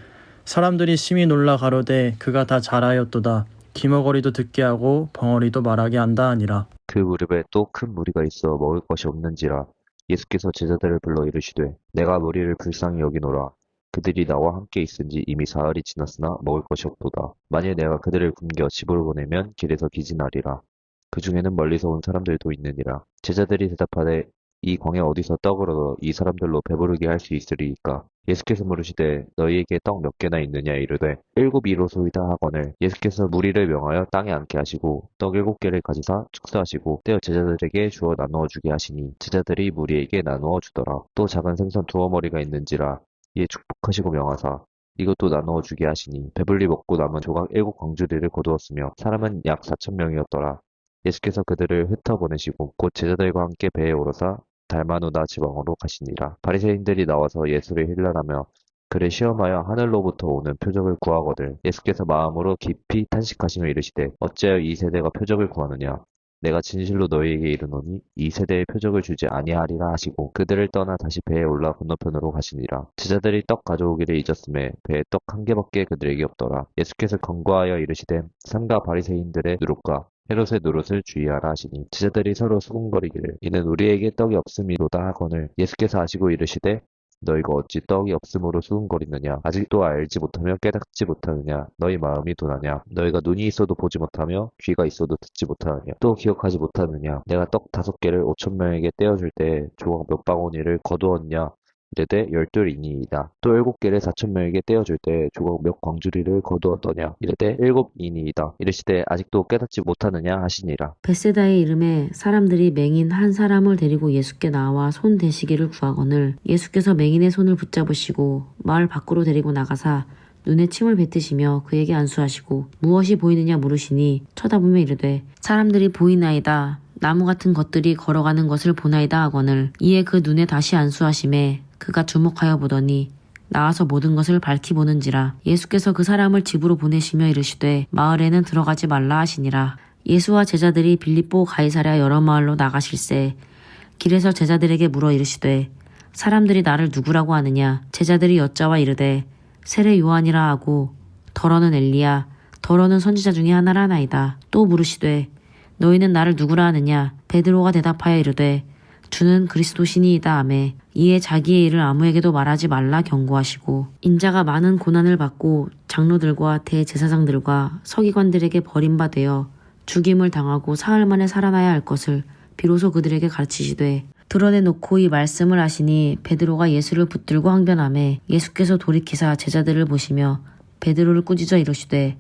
사람들이 심히 놀라 가로되 그가 다 잘하였도다. 기머거리도 듣게 하고 벙어리도 말하게 한다 하니라. 그 무렵에 또 큰 무리가 있어 먹을 것이 없는지라 예수께서 제자들을 불러 이르시되 내가 무리를 불쌍히 여기노라. 그들이 나와 함께 있은지 이미 사흘이 지났으나 먹을 것이 없도다. 만일 내가 그들을 굶겨 집으로 보내면 길에서 기진하리라. 그 중에는 멀리서 온 사람들도 있느니라. 제자들이 대답하되 이 광야 어디서 떡을 얻어 이 사람들로 배부르게 할 수 있으리이까. 예수께서 물으시되 너희에게 떡 몇 개나 있느냐 이르되 7이로소이다 하거늘 예수께서 무리를 명하여 땅에 앉게 하시고 떡 7개를 가지사 축사하시고 떼어 제자들에게 주어 나누어 주게 하시니 제자들이 무리에게 나누어 주더라. 또 작은 생선 2어머니가 있는지라 이에 축복하시고 명하사 이것도 나누어 주게 하시니 배불리 먹고 남은 조각 7광주리를 거두었으며 사람은 약 4,000명이었더라. 예수께서 그들을 흩어보내시고 곧 제자들과 함께 배에 오르사 달마누다 지방으로 가시니라. 바리새인들이 나와서 예수를 힐난하며 그를 시험하여 하늘로부터 오는 표적을 구하거늘 예수께서 마음으로 깊이 탄식하시며 이르시되 어찌하여 이 세대가 표적을 구하느냐. 내가 진실로 너희에게 이르노니 이 세대에 표적을 주지 아니하리라 하시고 그들을 떠나 다시 배에 올라 건너편으로 가시니라. 제자들이 떡 가져오기를 잊었음에 배에 떡 1개밖에 그들에게 없더라. 예수께서 권고하여 이르시되 삼가 바리새인들의 누룩과 헤롯의 노릇을 주의하라 하시니 제자들이 서로 수군거리기를 이는 우리에게 떡이 없음이로다 하거늘 예수께서 아시고 이르시되 너희가 어찌 떡이 없음으로 수군거리느냐. 아직도 알지 못하며 깨닫지 못하느냐. 너희 마음이 둔하냐. 너희가 눈이 있어도 보지 못하며 귀가 있어도 듣지 못하느냐. 또 기억하지 못하느냐. 내가 떡 5개를 5,000명에게 떼어줄 때 조각 몇 바구니를 거두었냐. 이르되 12이니이다. 또 7개를 4,000명에게 떼어줄 때 조각 몇 광주리를 거두었더냐. 이르되 7이니이다. 이르시되 아직도 깨닫지 못하느냐 하시니라. 벳세다의 이름에 사람들이 맹인 한 사람을 데리고 예수께 나와 손 대시기를 구하거늘 예수께서 맹인의 손을 붙잡으시고 마을 밖으로 데리고 나가사 눈에 침을 뱉으시며 그에게 안수하시고 무엇이 보이느냐 물으시니 쳐다보며 이르되 사람들이 보이나이다. 나무 같은 것들이 걸어가는 것을 보나이다 하거늘 이에 그 눈에 다시 안수하심에 그가 주목하여 보더니 나와서 모든 것을 밝히 보는지라. 예수께서 그 사람을 집으로 보내시며 이르시되 마을에는 들어가지 말라 하시니라. 예수와 제자들이 빌립보 가이사랴 여러 마을로 나가실새 길에서 제자들에게 물어 이르시되 사람들이 나를 누구라고 하느냐. 제자들이 여짜와 이르되 세례 요한이라 하고 더러는 엘리야 더러는 선지자 중에 하나라 하나이다. 또 물으시되 너희는 나를 누구라 하느냐. 베드로가 대답하여 이르되 주는 그리스도시니이다 하매 이에 자기의 일을 아무에게도 말하지 말라 경고하시고 인자가 많은 고난을 받고 장로들과 대제사장들과 서기관들에게 버림받아 죽임을 당하고 사흘 만에 살아나야 할 것을 비로소 그들에게 가르치시되 드러내놓고 이 말씀을 하시니 베드로가 예수를 붙들고 항변하매 예수께서 돌이키사 제자들을 보시며 베드로를 꾸짖어 이르시되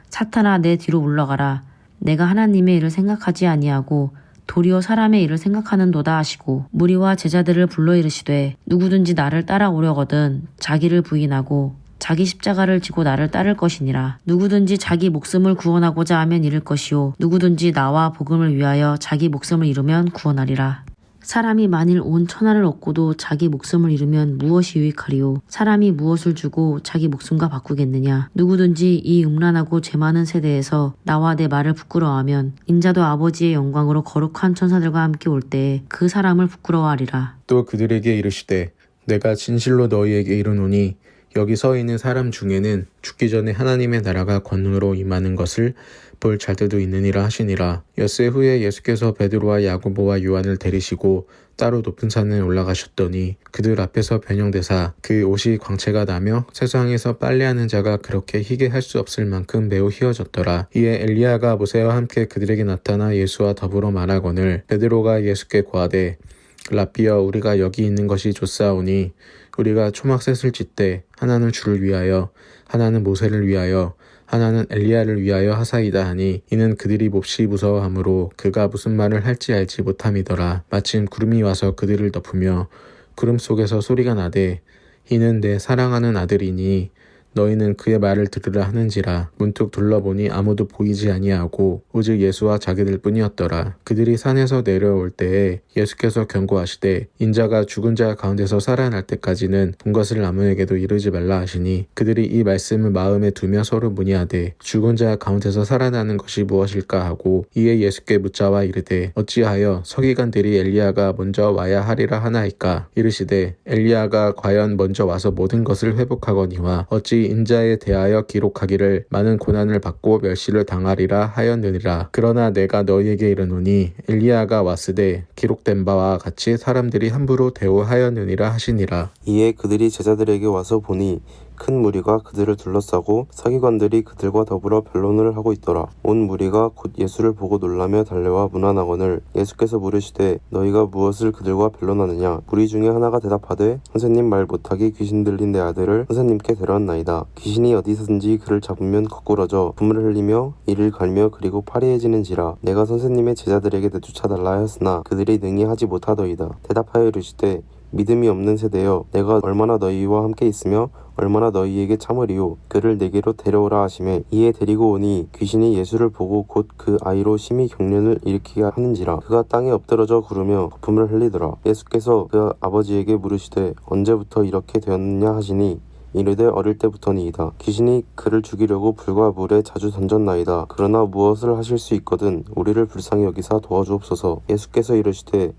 사탄아 내 뒤로 물러가라. 내가 하나님의 일을 생각하지 아니하고 도리어 사람의 일을 생각하는도다 하시고 무리와 제자들을 불러 이르시되 누구든지 나를 따라오려거든 자기를 부인하고 자기 십자가를 지고 나를 따를 것이니라. 누구든지 자기 목숨을 구원하고자 하면 잃을 것이요 누구든지 나와 복음을 위하여 자기 목숨을 잃으면 구원하리라. 사람이 만일 온 천하를 얻고도 자기 목숨을 잃으면 무엇이 유익하리요? 사람이 무엇을 주고 자기 목숨과 바꾸겠느냐? 누구든지 이 음란하고 죄 많은 세대에서 나와 내 말을 부끄러워하면 인자도 아버지의 영광으로 거룩한 천사들과 함께 올 때에 그 사람을 부끄러워하리라. 또 그들에게 이르시되 내가 진실로 너희에게 이르노니 여기 서 있는 사람 중에는 죽기 전에 하나님의 나라가 권능으로 임하는 것을 볼 잘들도 있느니라 하시니라. 엿새 후에 예수께서 베드로와 야고보와 요한을 데리시고 따로 높은 산에 올라가셨더니 그들 앞에서 변형되사 그 옷이 광채가 나며 세상에서 빨래하는 자가 그렇게 희게 할 수 없을 만큼 매우 희어졌더라. 이에 엘리야가 모세와 함께 그들에게 나타나 예수와 더불어 말하거늘 베드로가 예수께 고하되 라삐여 우리가 여기 있는 것이 좋사오니 우리가 초막셋을 짓되 하나는 주를 위하여 하나는 모세를 위하여 하나는 엘리야를 위하여 하사이다 하니 이는 그들이 몹시 무서워하므로 그가 무슨 말을 할지 알지 못함이더라. 마침 구름이 와서 그들을 덮으며 구름 속에서 소리가 나되 이는 내 사랑하는 아들이니 너희는 그의 말을 들으라 하는지라. 문득 둘러보니 아무도 보이지 아니하고 오직 예수와 자기들 뿐이었더라. 그들이 산에서 내려올 때에 예수께서 경고하시되 인자가 죽은 자 가운데서 살아날 때까지는 본 것을 아무에게도 이르지 말라 하시니 그들이 이 말씀을 마음에 두며 서로 문의하되 죽은 자 가운데서 살아나는 것이 무엇일까 하고 이에 예수께 묻자와 이르되 어찌하여 서기관들이 엘리야가 먼저 와야 하리라 하나이까. 이르시되 엘리야가 과연 먼저 와서 모든 것을 회복하거니와 어찌 인자에 대하여 기록하기를 많은 고난을 받고 멸시를 당하리라 하였느니라. 그러나 내가 너희에게 이르노니 엘리야가 왔으되 기록된 바와 같이 사람들이 함부로 대우하였느니라 하시니라. 이에 그들이 제자들에게 와서 보니 큰 무리가 그들을 둘러싸고 서기관들이 그들과 더불어 변론을 하고 있더라. 온 무리가 곧 예수를 보고 놀라며 달려와 문안하거늘 예수께서 물으시되 너희가 무엇을 그들과 변론하느냐? 무리 중에 하나가 대답하되 선생님 말 못하기 귀신 들린 내 아들을 선생님께 데려왔나이다. 귀신이 어디서든지 그를 잡으면 거꾸러져 분을 흘리며 이를 갈며 그리고 파리해지는지라. 내가 선생님의 제자들에게 내쫓아달라 하였으나 그들이 능히 하지 못하더이다. 대답하여 이르시되 믿음이 없는 세대여 내가 얼마나 너희와 함께 있으며 얼마나 너희에게 참으리요. 그를 내게로 데려오라 하시매 이에 데리고 오니 귀신이 예수를 보고 곧 그 아이로 심히 경련을 일으키게 하는지라. 그가 땅에 엎드러져 구르며 거품을 흘리더라. 예수께서 그 아버지에게 물으시되 언제부터 이렇게 되었느냐 하시니 이르되 어릴 때부터니이다. 귀신이 그를 죽이려고 불과 물에 자주 던졌나이다. 그러나 무엇을 하실 수 있거든 우리를 불쌍히 여기사 도와주옵소서. 예수께서 이르시되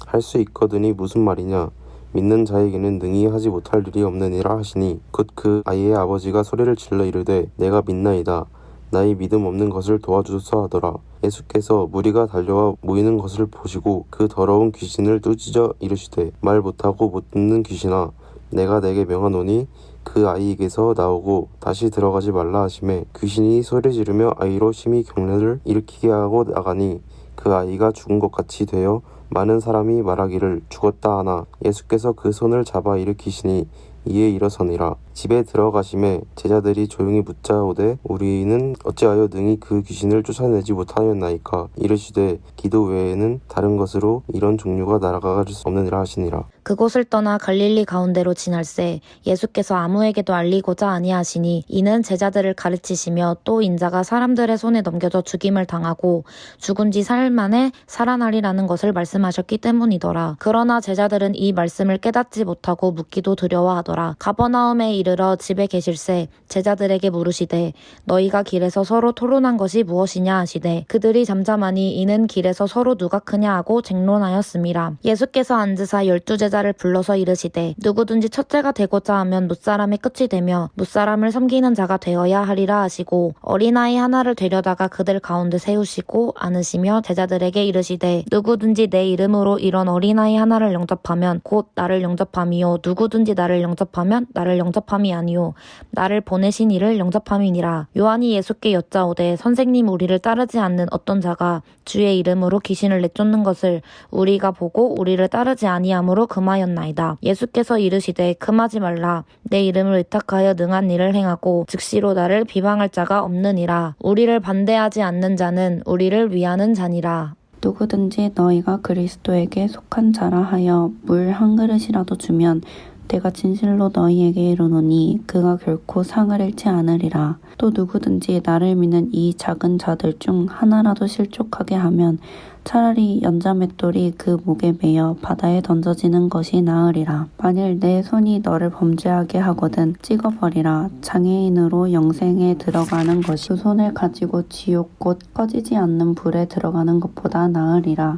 할 수 있거든이 무슨 말이냐? 믿는 자에게는 능히 하지 못할 일이 없느니라 하시니 곧 그 아이의 아버지가 소리를 질러 이르되 내가 믿나이다. 나의 믿음 없는 것을 도와주소서 하더라. 예수께서 무리가 달려와 모이는 것을 보시고 그 더러운 귀신을 뚜짖어 이르시되 말 못하고 못 듣는 귀신아 내가 내게 명하노니 그 아이에게서 나오고 다시 들어가지 말라 하시매 귀신이 소리 지르며 아이로 심히 경련을 일으키게 하고 나가니 그 아이가 죽은 것 같이 되어 많은 사람이 말하기를 죽었다 하나 예수께서 그 손을 잡아 일으키시니 이에 일어서니라. 집에 들어가심에 제자들이 조용히 묻자오되 우리는 어찌하여 능히 그 귀신을 쫓아내지 못하였나이까. 이르시되 기도 외에는 다른 것으로 이런 종류가 날아갈 수 없느니라 하시니라. 그곳을 떠나 갈릴리 가운데로 지날새 예수께서 아무에게도 알리고자 아니하시니 이는 제자들을 가르치시며 또 인자가 사람들의 손에 넘겨져 죽임을 당하고 죽은 지 사흘 만에 살아나리라는 것을 말씀하셨기 때문이더라. 그러나 제자들은 이 말씀을 깨닫지 못하고 묻기도 두려워하더라. 가버나움에 이르러 집에 계실새 제자들에게 물으시되 너희가 길에서 서로 토론한 것이 무엇이냐 하시되 그들이 잠잠하니 이는 길에서 서로 누가 크냐 하고 쟁론하였음이라. 예수께서 앉으사 12제자를 불러서 이르시되 누구든지 첫째가 되고자 하면 뭇사람의 끝이 되며 뭇사람을 섬기는 자가 되어야 하리라 하시고 어린아이 하나를 데려다가 그들 가운데 세우시고 안으시며 제자들에게 이르시되 누구든지 내 이름으로 이런 어린아이 하나를 영접하면 곧 나를 영접함이요 누구든지 나를 영접하면 나를 영접함 영접함이 아니요 나를 보내신 이를 영접함이니라. 요한이 예수께 여짜오되 선생님, 우리를 따르지 않는 어떤 자가 주의 이름으로 귀신을 내쫓는 것을 우리가 보고 우리를 따르지 아니함으로 금하였나이다. 예수께서 이르시되 금하지 말라. 내 이름을 의탁하여 능한 일을 행하고 즉시로 나를 비방할 자가 없느니라. 우리를 반대하지 않는 자는 우리를 위하는 자니라. 누구든지 너희가 그리스도에게 속한 자라 하여 물 한 그릇이라도 주면 내가 진실로 너희에게 이르노니 그가 결코 상을 잃지 않으리라. 또 누구든지 나를 믿는 이 작은 자들 중 하나라도 실족하게 하면 차라리 연자맷돌이 그 목에 매여 바다에 던져지는 것이 나으리라. 만일 내 손이 너를 범죄하게 하거든 찍어버리라. 장애인으로 영생에 들어가는 것이 그 손을 가지고 지옥 곧 꺼지지 않는 불에 들어가는 것보다 나으리라.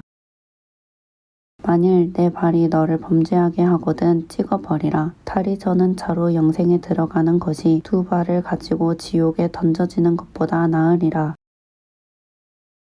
만일 내 발이 너를 범죄하게 하거든 찍어버리라. 다리 저는 자로 영생에 들어가는 것이 두 발을 가지고 지옥에 던져지는 것보다 나으리라.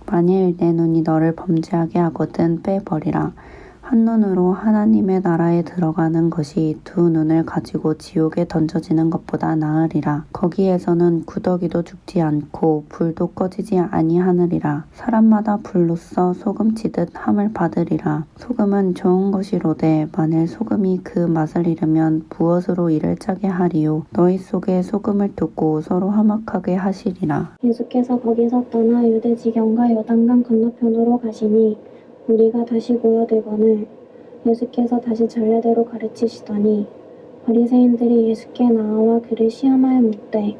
만일 내 눈이 너를 범죄하게 하거든 빼버리라. 한 눈으로 하나님의 나라에 들어가는 것이 두 눈을 가지고 지옥에 던져지는 것보다 나으리라. 거기에서는 구더기도 죽지 않고 불도 꺼지지 아니하느니라. 사람마다 불로써 소금치듯 함을 받으리라. 소금은 좋은 것이로되 만일 소금이 그 맛을 잃으면 무엇으로 이를 짜게 하리요. 너희 속에 소금을 두고 서로 화목하게 하시리라. 예수께서 거기서 떠나 유대 지경과 요단강 건너편으로 가시니 우리가 다시 모여들거늘 예수께서 다시 전례대로 가르치시더니 바리새인들이 예수께 나와 그를 시험하여 묻되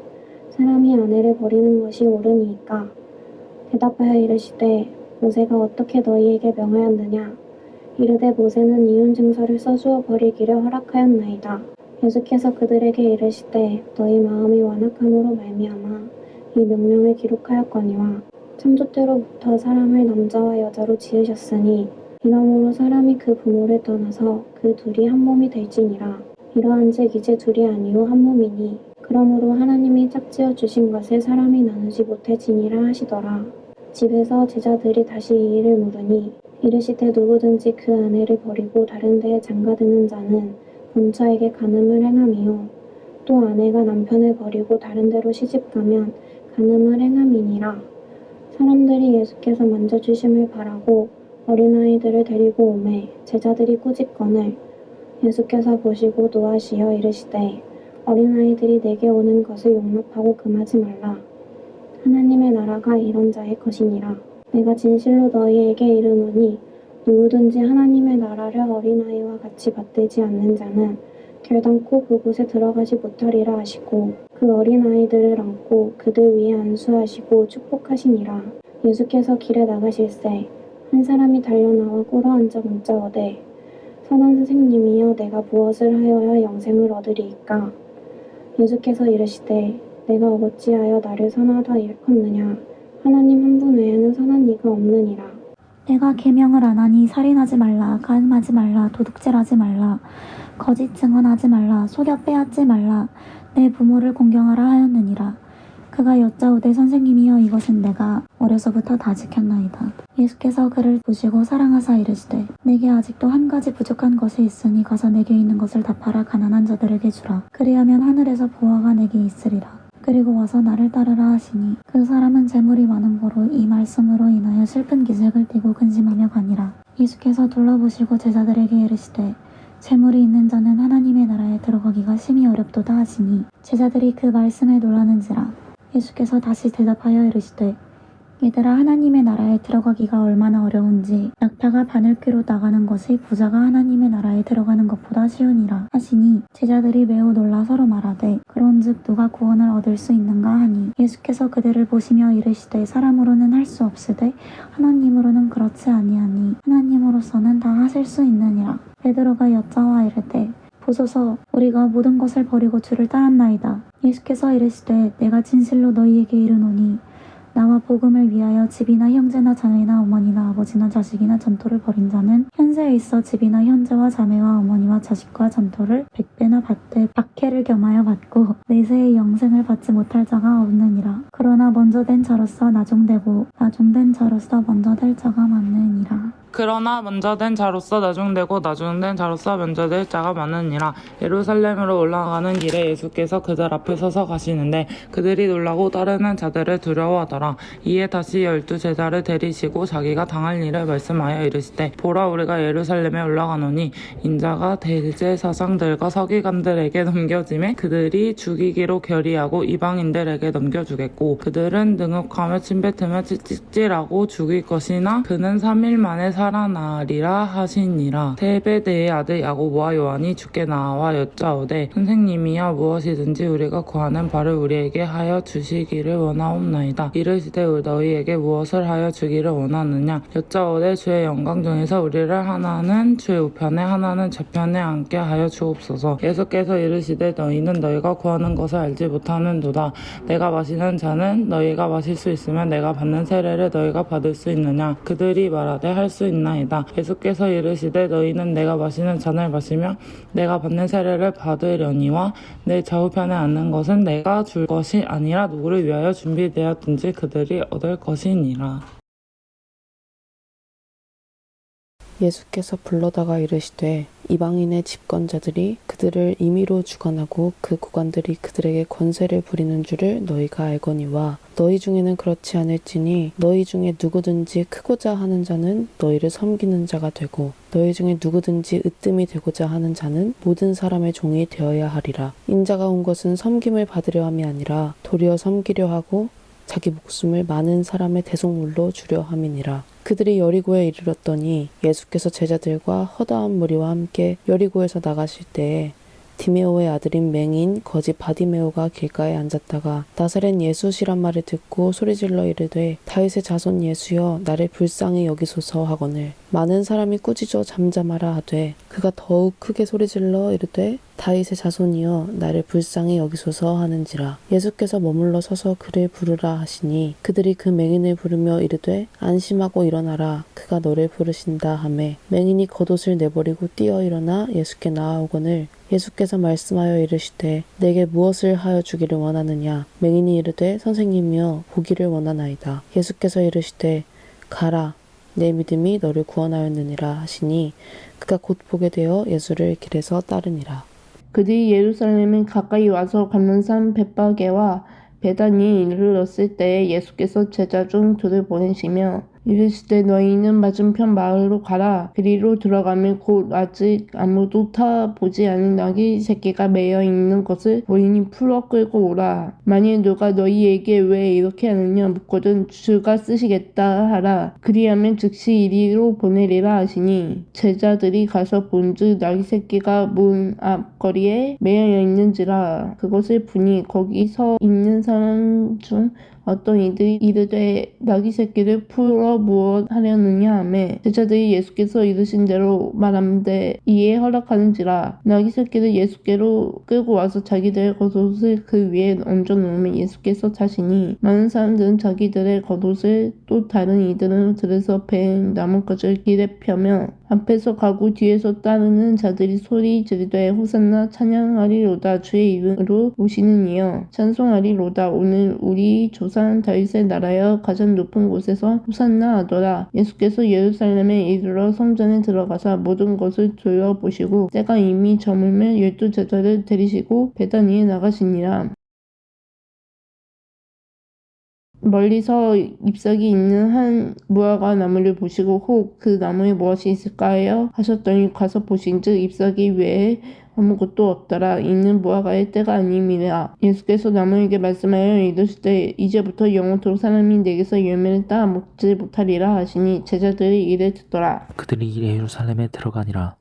사람이 아내를 버리는 것이 옳으니까? 대답하여 이르시되 모세가 어떻게 너희에게 명하였느냐? 이르되 모세는 이혼 증서를 써주어 버리기를 허락하였나이다. 예수께서 그들에게 이르시되 너희 마음이 완악함으로 말미암아 이 명령을 기록하였거니와 창조 때로부터 사람을 남자와 여자로 지으셨으니 이러므로 사람이 그 부모를 떠나서 그 둘이 한 몸이 될지니라. 이러한즉 이제 둘이 아니요 한 몸이니 그러므로 하나님이 짝지어 주신 것을 사람이 나누지 못할지니라 하시더라. 집에서 제자들이 다시 이 일을 물으니 이르시되 누구든지 그 아내를 버리고 다른 데에 장가드는 자는 본처에게 간음을 행함이요 또 아내가 남편을 버리고 다른 데로 시집가면 간음을 행함이니라. 사람들이 예수께서 만져주심을 바라고 어린아이들을 데리고 오매 제자들이 꾸짖거늘 예수께서 보시고 노하시어 이르시되 어린아이들이 내게 오는 것을 용납하고 금하지 말라. 하나님의 나라가 이런 자의 것이니라. 내가 진실로 너희에게 이르노니 누구든지 하나님의 나라를 어린아이와 같이 받들지 않는 자는 결단코 그곳에 들어가지 못하리라 하시고 그 어린아이들을 안고 그들 위에 안수하시고 축복하시니라. 예수께서 길에 나가실새 한 사람이 달려나와 꿇어앉아 묻자오되 선한 스승님이여 내가 무엇을 하여야 영생을 얻으리이까? 예수께서 이르시되 내가 어찌하여 나를 선하다 일컫느냐? 하나님 한 분 외에는 선한 이가 없느니라. 내가 계명을 안 하니 살인하지 말라, 간음하지 말라, 도둑질하지 말라, 거짓 증언하지 말라, 속여 빼앗지 말라, 내 부모를 공경하라 하였느니라. 그가 여짜오되 선생님이여 이것은 내가 어려서부터 다 지켰나이다. 예수께서 그를 보시고 사랑하사 이르시되 내게 아직도 한 가지 부족한 것이 있으니 가서 내게 있는 것을 다 팔아 가난한 자들에게 주라. 그리하면 하늘에서 보화가 내게 있으리라. 그리고 와서 나를 따르라 하시니 그 사람은 재물이 많은 고로 이 말씀으로 인하여 슬픈 기색을 띠고 근심하며 가니라. 예수께서 둘러보시고 제자들에게 이르시되 재물이 있는 자는 하나님의 나라에 들어가기가 심히 어렵도다 하시니 제자들이 그 말씀에 놀라는지라. 예수께서 다시 대답하여 이르시되 얘들아 하나님의 나라에 들어가기가 얼마나 어려운지 낙타가 바늘귀로 나가는 것이 부자가 하나님의 나라에 들어가는 것보다 쉬우니라 하시니 제자들이 매우 놀라 서로 말하되 그런즉 누가 구원을 얻을 수 있는가 하니 예수께서 그들을 보시며 이르시되 사람으로는 할 수 없으되 하나님으로는 그렇지 아니하니 하나님으로서는 다 하실 수 있느니라. 베드로가 여짜와 이르되 보소서 우리가 모든 것을 버리고 주를 따랐나이다. 예수께서 이르시되 내가 진실로 너희에게 이르노니 나와 복음을 위하여 집이나 형제나 자매나 어머니나 아버지나 자식이나 전토를 벌인 자는 현세에 있어 집이나 형제와 자매와 어머니와 자식과 전토를 100배나 받되 박해를 겸하여 받고 내세의 영생을 받지 못할 자가 없느니라. 그러나 먼저 된 자로서 나중되고 나중된 자로서 먼저 될 자가 많느니라. 그러나 먼저 된 자로서 나중되고 나중된 자로서 먼저 될 자가 많으니라. 예루살렘으로 올라가는 길에 예수께서 그들 앞에 서서 가시는데 그들이 놀라고 따르는 자들을 두려워하더라. 이에 다시 12 제자를 데리시고 자기가 당할 일을 말씀하여 이르시되 보라 우리가 예루살렘에 올라가노니 인자가 대제사장들과 서기관들에게 넘겨지매 그들이 죽이기로 결의하고 이방인들에게 넘겨주겠고 그들은 능욕하며 침뱉으며 찌질하고 죽일 것이나 그는 3일 만에 살아나리라 하시니라. 세베대의 아들 야고보와 요한이 주께 나와 여짜오되 선생님이여 무엇이든지 우리가 구하는 바를 우리에게 하여 주시기를 원하옵나이다. 이르시되 너희에게 무엇을 하여 주기를 원하느냐. 여짜오되 주의 영광 중에서 우리를 하나는 주의 우편에 하나는 좌편에 앉게 하여 주옵소서. 예수께서 이르시되 너희는 너희가 구하는 것을 알지 못하는도다. 내가 마시는 잔은 너희가 마실 수 있으면 내가 받는 세례를 너희가 받을 수 있느냐. 그들이 말하되 할 수 있나이다. 예수께서 이르시되 너희는 내가 마시는 잔을 마시며 내가 받는 세례를 받으려니와 내 좌우편에 앉는 것은 내가 줄 것이 아니라 누구를 위하여 준비되었든지 그들이 얻을 것이니라. 예수께서 불러다가 이르시되 이방인의 집권자들이 그들을 임의로 주관하고 그 구관들이 그들에게 권세를 부리는 줄을 너희가 알거니와 너희 중에는 그렇지 않을지니 너희 중에 누구든지 크고자 하는 자는 너희를 섬기는 자가 되고 너희 중에 누구든지 으뜸이 되고자 하는 자는 모든 사람의 종이 되어야 하리라. 인자가 온 것은 섬김을 받으려 함이 아니라 도리어 섬기려 하고 자기 목숨을 많은 사람의 대속물로 주려 함이니라. 그들이 여리고에 이르렀더니 예수께서 제자들과 허다한 무리와 함께 여리고에서 나가실 때에 디메오의 아들인 맹인 거지 바디메오가 길가에 앉았다가 나사렛 예수시란 말을 듣고 소리질러 이르되 다윗의 자손 예수여 나를 불쌍히 여기소서 하거늘 많은 사람이 꾸짖어 잠잠하라 하되 그가 더욱 크게 소리질러 이르되 다윗의 자손이여 나를 불쌍히 여기소서 하는지라. 예수께서 머물러 서서 그를 부르라 하시니 그들이 그 맹인을 부르며 이르되 안심하고 일어나라 그가 너를 부르신다 하매 맹인이 겉옷을 내버리고 뛰어 일어나 예수께 나아오거늘 예수께서 말씀하여 이르시되 내게 무엇을 하여 주기를 원하느냐. 맹인이 이르되 선생님이여 보기를 원하나이다. 예수께서 이르시되 가라 내 믿음이 너를 구원하였느니라 하시니 그가 곧 보게 되어 예수를 길에서 따르니라. 그들이 예루살렘에 가까이 와서 감람산 벳바게와 베다니에 이르렀을 때에 예수께서 제자 중 둘을 보내시며 이르시되 너희는 맞은편 마을로 가라. 그리로 들어가면 곧 아직 아무도 타보지 않은 나귀 새끼가 매여 있는 것을 보이니 풀어 끌고 오라. 만일 누가 너희에게 왜 이렇게 하느냐 묻거든 주가 쓰시겠다 하라. 그리하면 즉시 이리로 보내리라 하시니 제자들이 가서 본즉 나귀 새끼가 문 앞거리에 매여 있는지라. 그것을 보니 거기 서 있는 사람 중 어떤 이들이 이르되 나귀 새끼를 풀어 무엇 하려느냐 하매 제자들이 예수께서 이르신 대로 말하되 이에 허락하는지라. 나귀 새끼를 예수께로 끌고 와서 자기들의 겉옷을 그 위에 얹어 놓으면 예수께서 자시니 많은 사람들은 자기들의 겉옷을 또 다른 이들은 들에서 벤 나뭇가지를 길에 펴며 앞에서 가고 뒤에서 따르는 자들이 소리 지르되 호산나 찬양하리로다 주의 이름으로 오시는 이여 찬송하리로다 오늘 우리 조상 다윗의 나라여 가장 높은 곳에서 호산나 하더라. 예수께서 예루살렘에 이르러 성전에 들어가사 모든 것을 둘러보시고 때가 이미 저물매 12 제자를 데리시고 베다니에 나가시니라. 멀리서 잎사귀 있는 한 무화과 나무를 보시고 혹 그 나무에 무엇이 있을까요? 하셨더니 가서 보신즉 잎사귀 외에 아무것도 없더라. 이는 무화과의 때가 아님이라. 예수께서 나무에게 말씀하여 이르시되 이제부터 영원토록 사람이 내게서 열매를 따 먹지 못하리라 하시니 제자들이 이를 듣더라. 그들이 예루살렘에 들어가니라.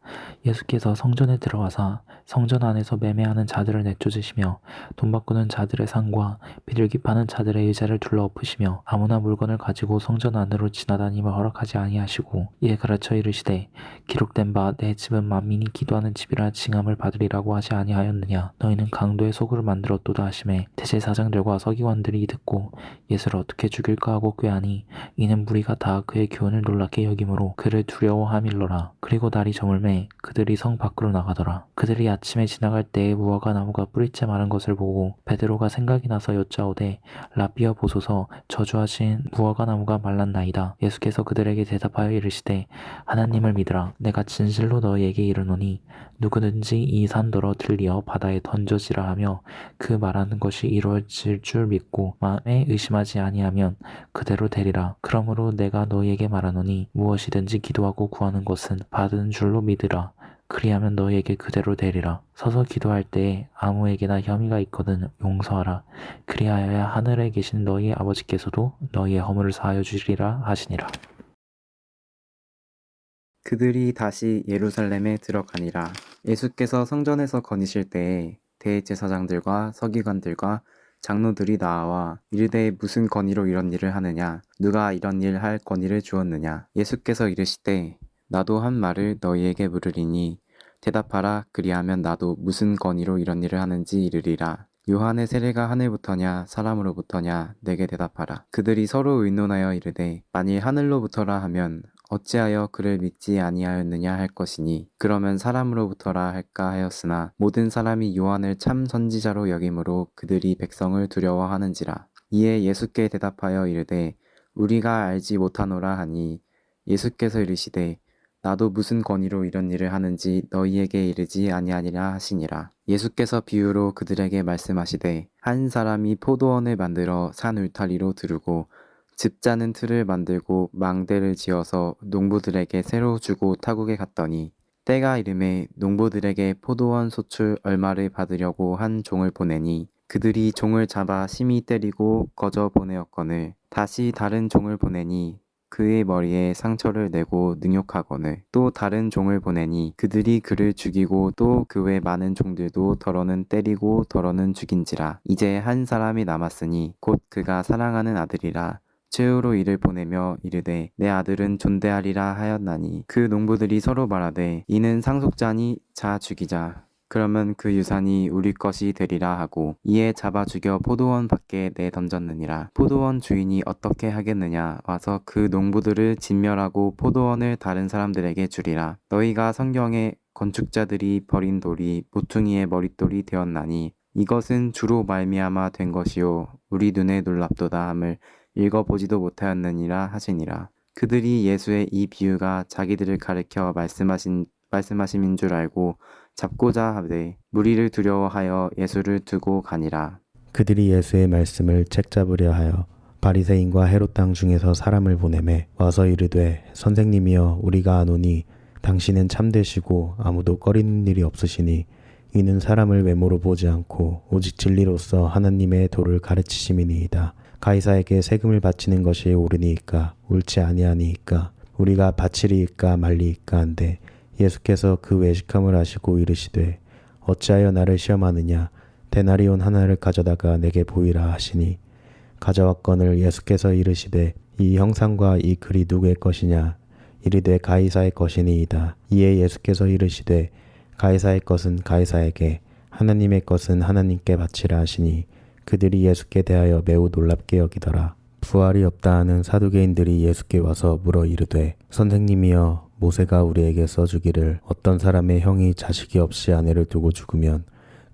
예수께서 성전에 들어가사 성전 안에서 매매하는 자들을 내쫓으시며 돈 바꾸는 자들의 상과 비둘기 파는 자들의 의자를 둘러 엎으시며 아무나 물건을 가지고 성전 안으로 지나다님을 허락하지 아니하시고 이에 가르쳐 이르시되 기록된 바 내 집은 만민이 기도하는 집이라 칭함을 받으리라고 하지 아니하였느냐. 너희는 강도의 속을 만들었도다 하시매 대제사장들과 서기관들이 듣고 예수를 어떻게 죽일까 하고 꾀하니 이는 무리가 다 그의 교훈을 놀랍게 여김으로 그를 두려워함일러라. 그리고 날이 저물매 그들이 성 밖으로 나가더라. 그들이 아침에 지나갈 때에 무화과 나무가 뿌리째 마른 것을 보고 베드로가 생각이 나서 여짜오되 라비여 보소서 저주하신 무화과 나무가 말랐나이다. 예수께서 그들에게 대답하여 이르시되 하나님을 믿으라. 내가 진실로 너희에게 이르노니 누구든지 이 산더러 들리어 바다에 던져지라 하며 그 말하는 것이 이루어질 줄 믿고 마음에 의심하지 아니하면 그대로 되리라. 그러므로 내가 너희에게 말하노니 무엇이든지 기도하고 구하는 것은 받은 줄로 믿으라. 그리하면 너희에게 그대로 되리라. 서서 기도할 때에 아무에게나 혐의가 있거든 용서하라. 그리하여야 하늘에 계신 너희 아버지께서도 너희의 허물을 사하여 주시리라 하시니라. 그들이 다시 예루살렘에 들어가니라. 예수께서 성전에서 거니실 때에 대제사장들과 서기관들과 장로들이 나와 이르되 무슨 권위로 이런 일을 하느냐? 누가 이런 일 할 권위를 주었느냐? 예수께서 이르시되 나도 한 말을 너희에게 물으리니 대답하라. 그리하면 나도 무슨 권위로 이런 일을 하는지 이르리라. 요한의 세례가 하늘부터냐 사람으로부터냐 내게 대답하라. 그들이 서로 의논하여 이르되 만일 하늘로부터라 하면 어찌하여 그를 믿지 아니하였느냐 할 것이니 그러면 사람으로부터라 할까 하였으나 모든 사람이 요한을 참 선지자로 여김으로 그들이 백성을 두려워하는지라. 이에 예수께 대답하여 이르되 우리가 알지 못하노라 하니 예수께서 이르시되 나도 무슨 권위로 이런 일을 하는지 너희에게 이르지 아니하니라 하시니라. 예수께서 비유로 그들에게 말씀하시되 한 사람이 포도원을 만들어 산 울타리로 두르고 집 짜는 틀을 만들고 망대를 지어서 농부들에게 새로 주고 타국에 갔더니 때가 이름에 농부들에게 포도원 소출 얼마를 받으려고 한 종을 보내니 그들이 종을 잡아 심히 때리고 거저 보내었거늘 다시 다른 종을 보내니 그의 머리에 상처를 내고 능욕하거늘 또 다른 종을 보내니 그들이 그를 죽이고 또 그 외 많은 종들도 더러는 때리고 더러는 죽인지라. 이제 한 사람이 남았으니 곧 그가 사랑하는 아들이라. 최후로 이를 보내며 이르되 내 아들은 존대하리라 하였나니 그 농부들이 서로 말하되 이는 상속자니 자 죽이자. 그러면 그 유산이 우리 것이 되리라 하고 이에 잡아 죽여 포도원 밖에 내던졌느니라. 포도원 주인이 어떻게 하겠느냐 와서 그 농부들을 진멸하고 포도원을 다른 사람들에게 주리라. 너희가 성경에 건축자들이 버린 돌이 모퉁이의 머릿돌이 되었나니 이것은 주로 말미암아 된 것이요 우리 눈에 놀랍도다 함을 읽어보지도 못하였느니라 하시니라. 그들이 예수의 이 비유가 자기들을 가리켜 말씀하심인 줄 알고 잡고자 하되 무리를 두려워하여 예수를 두고 가니라. 그들이 예수의 말씀을 책잡으려 하여 바리새인과 헤롯 땅 중에서 사람을 보내매 와서 이르되 선생님이여 우리가 아노니 당신은 참되시고 아무도 꺼리는 일이 없으시니 이는 사람을 외모로 보지 않고 오직 진리로서 하나님의 도를 가르치심이니이다. 가이사에게 세금을 바치는 것이 옳으니이까 옳지 아니하니이까 우리가 바치리이까 말리이까 한데 예수께서 그 외식함을 아시고 이르시되 어찌하여 나를 시험하느냐 데나리온 하나를 가져다가 내게 보이라 하시니 가져왔거늘 예수께서 이르시되 이 형상과 이 글이 누구의 것이냐 이르되 가이사의 것이니이다. 이에 예수께서 이르시되 가이사의 것은 가이사에게 하나님의 것은 하나님께 바치라 하시니 그들이 예수께 대하여 매우 놀랍게 여기더라. 부활이 없다 하는 사두개인들이 예수께 와서 물어 이르되 선생님이여 모세가 우리에게 써주기를 어떤 사람의 형이 자식이 없이 아내를 두고 죽으면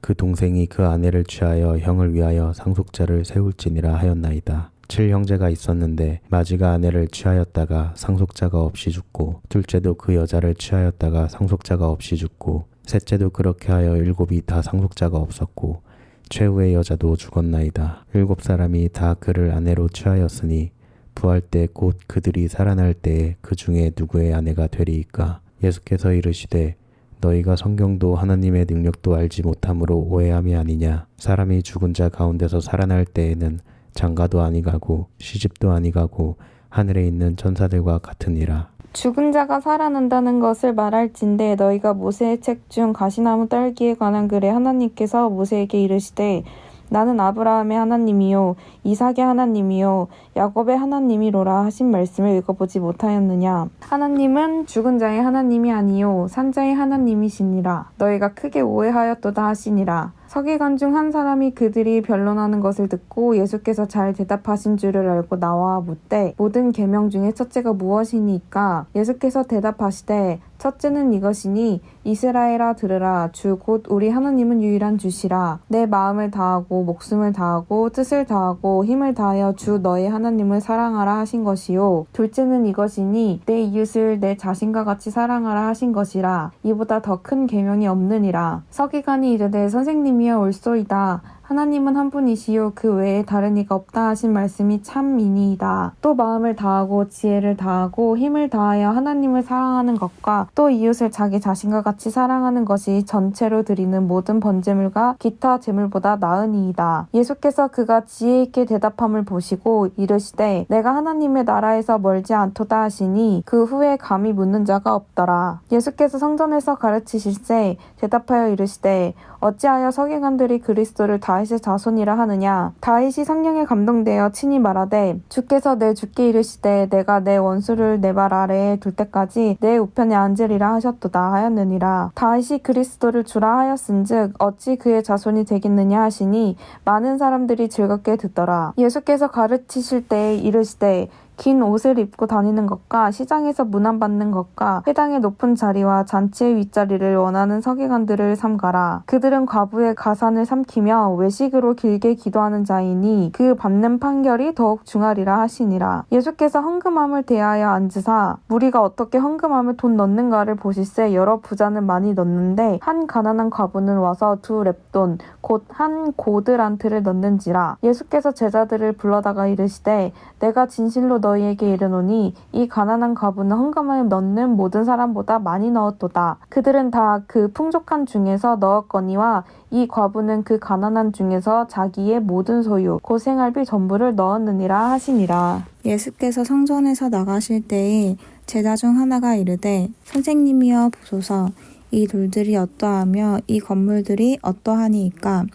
그 동생이 그 아내를 취하여 형을 위하여 상속자를 세울지니라 하였나이다. 7형제가 있었는데 마지가 아내를 취하였다가 상속자가 없이 죽고 둘째도 그 여자를 취하였다가 상속자가 없이 죽고 셋째도 그렇게 하여 7이 다 상속자가 없었고 최후의 여자도 죽었나이다. 7사람이 다 그를 아내로 취하였으니 부활 때 곧 그들이 살아날 때에 그 중에 누구의 아내가 되리이까. 예수께서 이르시되 너희가 성경도 하나님의 능력도 알지 못함으로 오해함이 아니냐. 사람이 죽은 자 가운데서 살아날 때에는 장가도 아니가고 시집도 아니가고 하늘에 있는 천사들과 같으니라. 죽은 자가 살아난다는 것을 말할진대 너희가 모세의 책 중 가시나무 딸기에 관한 글에 하나님께서 모세에게 이르시되 나는 아브라함의 하나님이요 이삭의 하나님이요 야곱의 하나님이로라 하신 말씀을 읽어보지 못하였느냐. 하나님은 죽은 자의 하나님이 아니요 산 자의 하나님이시니라. 너희가 크게 오해하였도다 하시니라. 서기관 중 한 사람이 그들이 변론하는 것을 듣고 예수께서 잘 대답하신 줄을 알고 나와 묻되 모든 계명 중에 첫째가 무엇이니까? 예수께서 대답하시되 첫째는 이것이니 이스라엘아 들으라. 주 곧 우리 하나님은 유일한 주시라. 내 마음을 다하고 목숨을 다하고 뜻을 다하고 힘을 다하여 주 너의 하나님을 사랑하라 하신 것이요. 둘째는 이것이니 내 이웃을 내 자신과 같이 사랑하라 하신 것이라. 이보다 더 큰 계명이 없느니라. 서기관이 이르되 선생님이여 옳소이다. 하나님은 한 분이시요 그 외에 다른 이가 없다 하신 말씀이 참이니이다. 또 마음을 다하고 지혜를 다하고 힘을 다하여 하나님을 사랑하는 것과 또 이웃을 자기 자신과 같이 사랑하는 것이 전체로 드리는 모든 번제물과 기타 제물보다 나으니이다. 예수께서 그가 지혜 있게 대답함을 보시고 이르시되 내가 하나님의 나라에서 멀지 않도다 하시니 그 후에 감히 묻는 자가 없더라. 예수께서 성전에서 가르치실세 대답하여 이르시되 어찌하여 서기관들이 그리스도를 다윗의 자손이라 하느냐. 다윗이 성령에 감동되어 친히 말하되 주께서 내 주께 이르시되 내가 내 원수를 내 발 아래에 둘 때까지 내 우편에 앉으리라 하셨도다 하였느니라. 다윗이 그리스도를 주라 하였은즉 어찌 그의 자손이 되겠느냐 하시니 많은 사람들이 즐겁게 듣더라. 예수께서 가르치실 때에 이르시되 긴 옷을 입고 다니는 것과 시장에서 문안받는 것과 회당의 높은 자리와 잔치의 윗자리를 원하는 서기관들을 삼가라. 그들은 과부의 가산을 삼키며 외식으로 길게 기도하는 자이니 그 받는 판결이 더욱 중하리라 하시니라. 예수께서 헌금함을 대하여 앉으사 무리가 어떻게 헌금함을 돈 넣는가를 보실세 여러 부자는 많이 넣는데 한 가난한 과부는 와서 2 렙돈 곧 한 고드란트를 넣는지라. 예수께서 제자들을 불러다가 이르시되 내가 진실로 너희에게 이르노니 이 가난한 과부는 헌금을 넣는 모든 사람보다 많이 넣었도다. 그들은 다 그 풍족한 중에서 넣었거니와 이 과부는 그 가난한 중에서 자기의 모든 소유 곧 생활비 전부를 넣었느니라 하시니라. 예수께서 성전에서 나가실 때에 제자 중 하나가 이르되 선생님이여 보소서 이 돌들이 어떠하며 이 건물들이 어떠하니이까?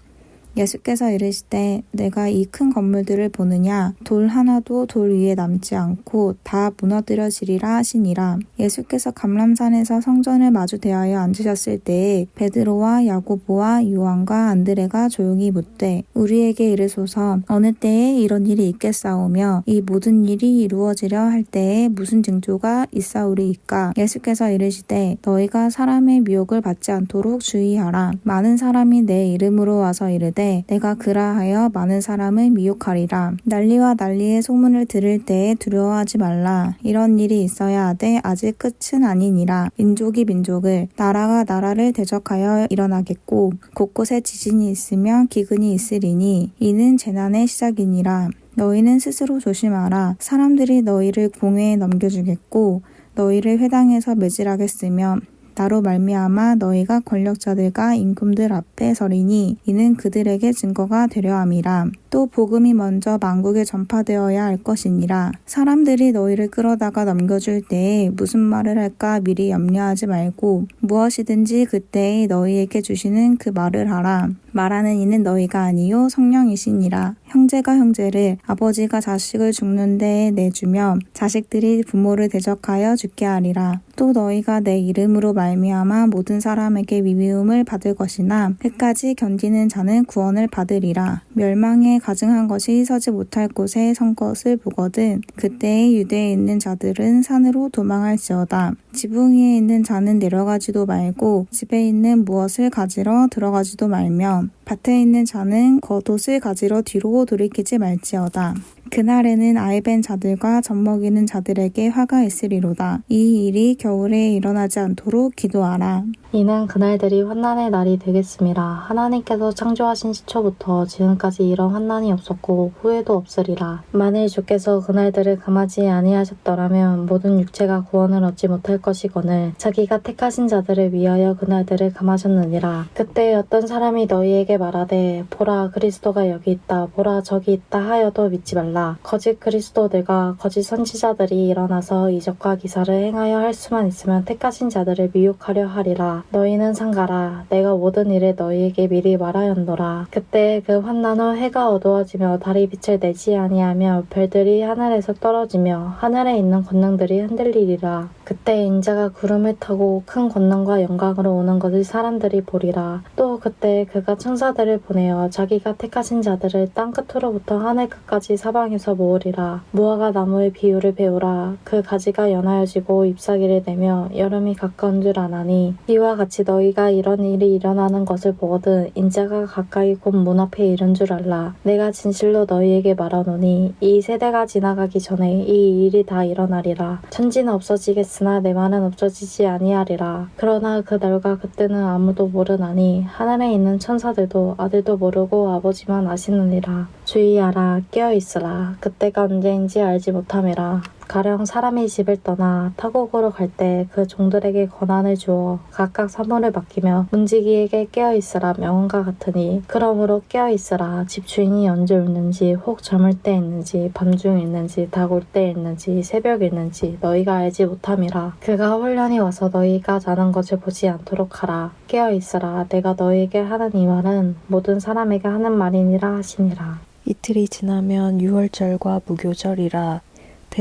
예수께서 이르시되 내가 이 큰 건물들을 보느냐 돌 하나도 돌 위에 남지 않고 다 무너뜨려지리라 하시니라. 예수께서 감람산에서 성전을 마주 대하여 앉으셨을 때에 베드로와 야고보와 요한과 안드레가 조용히 묻되 우리에게 이르소서 어느 때에 이런 일이 있겠사오며 이 모든 일이 이루어지려 할 때에 무슨 징조가 있사오리이까? 예수께서 이르시되 너희가 사람의 미혹을 받지 않도록 주의하라. 많은 사람이 내 이름으로 와서 이르되 내가 그라하여 많은 사람을 미혹하리라. 난리와 난리의 소문을 들을 때에 두려워하지 말라. 이런 일이 있어야 하되 아직 끝은 아니니라. 민족이 민족을 나라가 나라를 대적하여 일어나겠고 곳곳에 지진이 있으며 기근이 있으리니 이는 재난의 시작이니라. 너희는 스스로 조심하라. 사람들이 너희를 공회에 넘겨주겠고 너희를 회당에서 매질하겠으며 나로 말미암아 너희가 권력자들과 임금들 앞에 서리니 이는 그들에게 증거가 되려 함이라. 또 복음이 먼저 만국에 전파되어야 할 것이니라. 사람들이 너희를 끌어다가 넘겨줄 때에 무슨 말을 할까 미리 염려하지 말고 무엇이든지 그때에 너희에게 주시는 그 말을 하라. 말하는 이는 너희가 아니요 성령이시니라. 형제가 형제를 아버지가 자식을 죽는 데에 내주며 자식들이 부모를 대적하여 죽게 하리라. 또 너희가 내 이름으로 말미암아 모든 사람에게 위위움을 받을 것이나 끝까지 견디는 자는 구원을 받으리라. 멸망에 가증한 것이 서지 못할 곳에 선 것을 보거든 그때에 유대에 있는 자들은 산으로 도망할지어다. 지붕 위에 있는 자는 내려가지도 말고 집에 있는 무엇을 가지러 들어가지도 말며 밭에 있는 자는 겉옷을 가지러 뒤로 돌이키지 말지어다. 그날에는 아이벤 자들과 젖먹이는 자들에게 화가 있으리로다. 이 일이 겨울에 일어나지 않도록 기도하라. 이는 그날들이 환난의 날이 되겠음이라. 하나님께서 창조하신 시초부터 지금까지 이런 환난이 없었고 후에도 없으리라. 만일 주께서 그날들을 금하지 아니하셨더라면 모든 육체가 구원을 얻지 못할 것이거늘 자기가 택하신 자들을 위하여 그날들을 금하셨느니라. 그때 어떤 사람이 너희에게 말하되 보라 그리스도가 여기 있다 보라 저기 있다 하여도 믿지 말라. 것이라. 거짓 그리스도들과 거짓 선지자들이 일어나서 이적과 기사를 행하여 할 수만 있으면 택하신 자들을 미혹하려 하리라. 너희는 상가라. 내가 모든 일을 너희에게 미리 말하였노라. 그때 그 환난 후 해가 어두워지며 달이 빛을 내지 아니하며 별들이 하늘에서 떨어지며 하늘에 있는 권능들이 흔들리리라. 그때 인자가 구름을 타고 큰 권능과 영광으로 오는 것을 사람들이 보리라. 또 그때 그가 천사들을 보내어 자기가 택하신 자들을 땅 끝으로부터 하늘 끝까지 사방에서 모으리라. 무화과 나무의 비유를 배우라. 그 가지가 연하여지고 잎사귀를 내며 여름이 가까운 줄 아나니 이와 같이 너희가 이런 일이 일어나는 것을 보거든 인자가 가까이 곧 문 앞에 이른 줄 알라. 내가 진실로 너희에게 말하노니 이 세대가 지나가기 전에 이 일이 다 일어나리라. 천지는 없어지겠으나 내 말은 없어지지 아니하리라. 그러나 그 날과 그때는 아무도 모르나니 하늘에 있는 천사들도 아들도 모르고 아버지만 아시느니라. 주의하라. 깨어있으라. 그때가 언제인지 알지 못함이라. 가령 사람이 집을 떠나 타국으로 갈 때 그 종들에게 권한을 주어 각각 사물을 맡기며 문지기에게 깨어있으라 명언과 같으니 그러므로 깨어있으라. 집주인이 언제 오는지 혹 저물 때 있는지 밤중에 있는지 닭 올 때 있는지 새벽에 있는지 너희가 알지 못함이라. 그가 홀련히 와서 너희가 자는 것을 보지 않도록 하라. 깨어있으라. 내가 너희에게 하는 이 말은 모든 사람에게 하는 말이니라 하시니라. 이틀이 지나면 유월절과 무교절이라.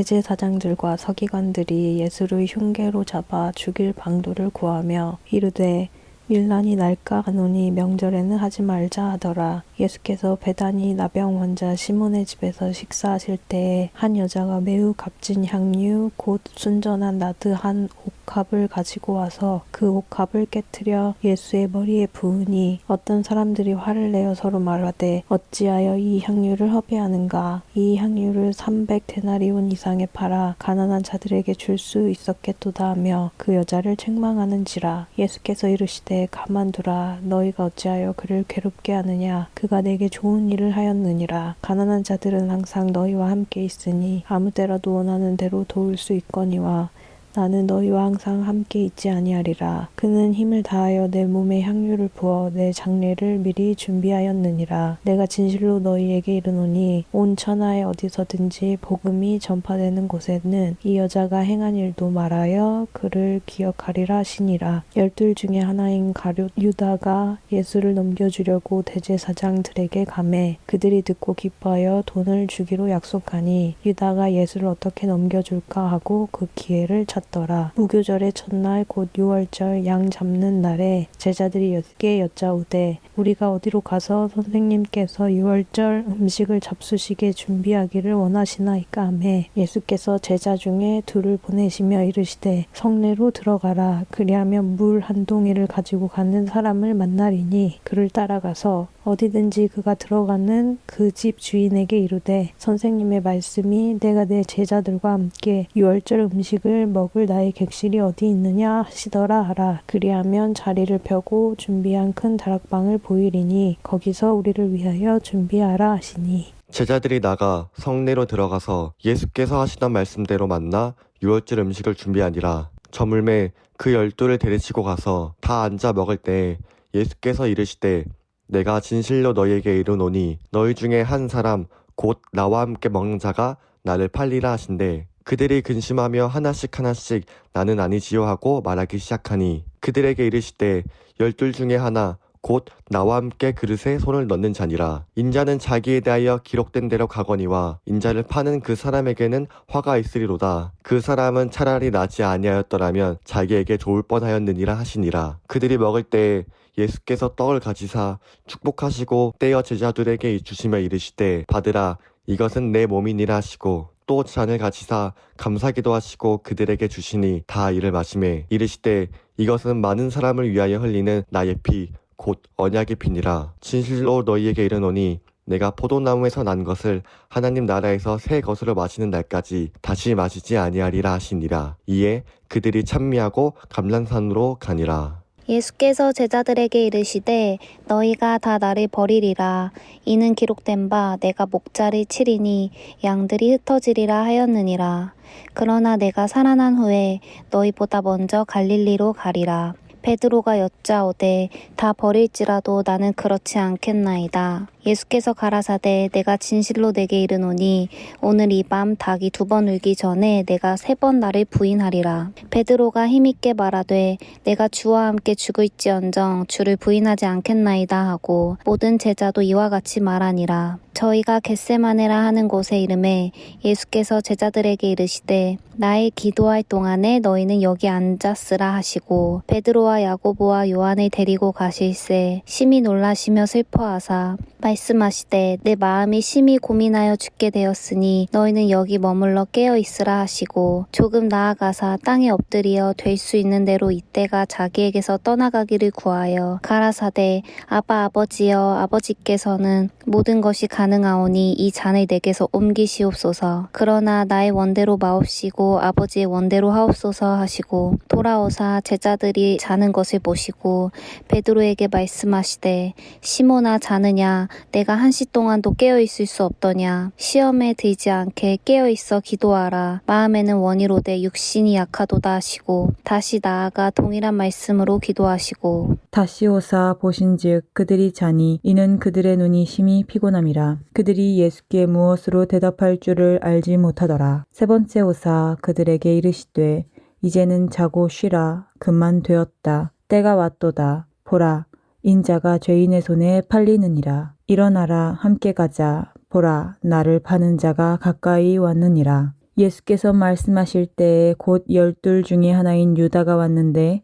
대제사장들과 서기관들이 예수를 흉계로 잡아 죽일 방도를 구하며 이르되 밀란이 날까 하노니 명절에는 하지 말자 하더라. 예수께서 베다니 나병 환자 시몬의 집에서 식사하실 때에 한 여자가 매우 값진 향유 곧 순전한 나드 한 옥합을 가지고 와서 그 옥합을 깨트려 예수의 머리에 부으니 어떤 사람들이 화를 내어 서로 말하되 어찌하여 이 향유를 허비하는가. 이 향유를 300데나리온 이상에 팔아 가난한 자들에게 줄 수 있었겠도다 하며 그 여자를 책망하는지라. 예수께서 이르시되 가만두라. 너희가 어찌하여 그를 괴롭게 하느냐. 그가 내게 좋은 일을 하였느니라. 가난한 자들은 항상 너희와 함께 있으니 아무 때라도 원하는 대로 도울 수 있거니와 나는 너희와 항상 함께 있지 아니하리라. 그는 힘을 다하여 내 몸에 향유를 부어 내 장례를 미리 준비하였느니라. 내가 진실로 너희에게 이르노니 온 천하에 어디서든지 복음이 전파되는 곳에는 이 여자가 행한 일도 말하여 그를 기억하리라 하시니라. 12 중에 하나인 가룟 유다가 예수를 넘겨주려고 대제사장들에게 가매 그들이 듣고 기뻐하여 돈을 주기로 약속하니 유다가 예수를 어떻게 넘겨줄까 하고 그 기회를 찾더라. 무교절의 첫날 곧 유월절 양 잡는 날에 제자들이 예수께 여짜오되 우리가 어디로 가서 선생님께서 유월절 음식을 잡수시게 준비하기를 원하시나이까 하매 예수께서 제자 중에 둘을 보내시며 이르시되 성내로 들어가라. 그리하면 물 한 동이를 가지고 가는 사람을 만나리니 그를 따라가서 어디든지 그가 들어가는 그 집 주인에게 이르되 선생님의 말씀이 내가 내 제자들과 함께 유월절 음식을 먹을 나의 객실이 어디 있느냐 하시더라 하라. 그리하면 자리를 펴고 준비한 큰 다락방을 보이리니 거기서 우리를 위하여 준비하라 하시니 제자들이 나가 성내로 들어가서 예수께서 하시던 말씀대로 만나 유월절 음식을 준비하니라. 저물매 그 12를 데리시고 가서 다 앉아 먹을 때 예수께서 이르시되 내가 진실로 너희에게 이르노니 너희 중에 한 사람 곧 나와 함께 먹는 자가 나를 팔리라 하신대. 그들이 근심하며 하나씩 나는 아니지요 하고 말하기 시작하니 그들에게 이르시되 12 중에 하나 곧 나와 함께 그릇에 손을 넣는 자니라. 인자는 자기에 대하여 기록된 대로 가거니와 인자를 파는 그 사람에게는 화가 있으리로다. 그 사람은 차라리 나지 아니하였더라면 자기에게 좋을 뻔하였느니라 하시니라. 그들이 먹을 때에 예수께서 떡을 가지사 축복하시고 떼어 제자들에게 주시며 이르시되 받으라 이것은 내 몸이니라 하시고 또 잔을 가지사 감사기도 하시고 그들에게 주시니 다 이를 마시매 이르시되 이것은 많은 사람을 위하여 흘리는 나의 피 곧 언약의 피니라. 진실로 너희에게 이르노니 내가 포도나무에서 난 것을 하나님 나라에서 새 것으로 마시는 날까지 다시 마시지 아니하리라 하시니라. 이에 그들이 찬미하고 감람산으로 가니라. 예수께서 제자들에게 이르시되 너희가 다 나를 버리리라. 이는 기록된 바 내가 목자를 치리니 양들이 흩어지리라 하였느니라. 그러나 내가 살아난 후에 너희보다 먼저 갈릴리로 가리라. 베드로가 여짜오되 다 버릴지라도 나는 그렇지 않겠나이다. 예수께서 가라사대 내가 진실로 내게 이르노니 오늘 이 밤 닭이 2번 울기 전에 내가 3번 나를 부인하리라. 베드로가 힘있게 말하되 내가 주와 함께 죽을지언정 주를 부인하지 않겠나이다 하고 모든 제자도 이와 같이 말하니라. 저희가 겟세마네라 하는 곳에 이름에 예수께서 제자들에게 이르시되 나의 기도할 동안에 너희는 여기 앉았으라 하시고 베드로와 야고보와 요한을 데리고 가실새 심히 놀라시며 슬퍼하사 말씀하시되 내 마음이 심히 고민하여 죽게 되었으니 너희는 여기 머물러 깨어 있으라 하시고 조금 나아가사 땅에 엎드리어 될 수 있는 대로 이때가 자기에게서 떠나가기를 구하여 가라사대 아바 아버지여 아버지께서는 모든 것이 가능하오니 이 잔을 내게서 옮기시옵소서. 그러나 나의 원대로 마옵시고 아버지의 원대로 하옵소서 하시고 돌아오사 제자들이 자는 것을 보시고 베드로에게 말씀하시되 시몬아 자느냐 내가 1시 동안도 깨어 있을 수 없더냐. 시험에 들지 않게 깨어 있어 기도하라. 마음에는 원이로되 육신이 약하도다 하시고 다시 나아가 동일한 말씀으로 기도하시고 다시 오사 보신즉 그들이 자니 이는 그들의 눈이 심히 피곤함이라. 그들이 예수께 무엇으로 대답할 줄을 알지 못하더라. 3번째 오사 그들에게 이르시되 이제는 자고 쉬라. 금만 되었다. 때가 왔도다. 보라 인자가 죄인의 손에 팔리느니라. 일어나라 함께 가자. 보라 나를 파는 자가 가까이 왔느니라. 예수께서 말씀하실 때에 곧 12 중에 하나인 유다가 왔는데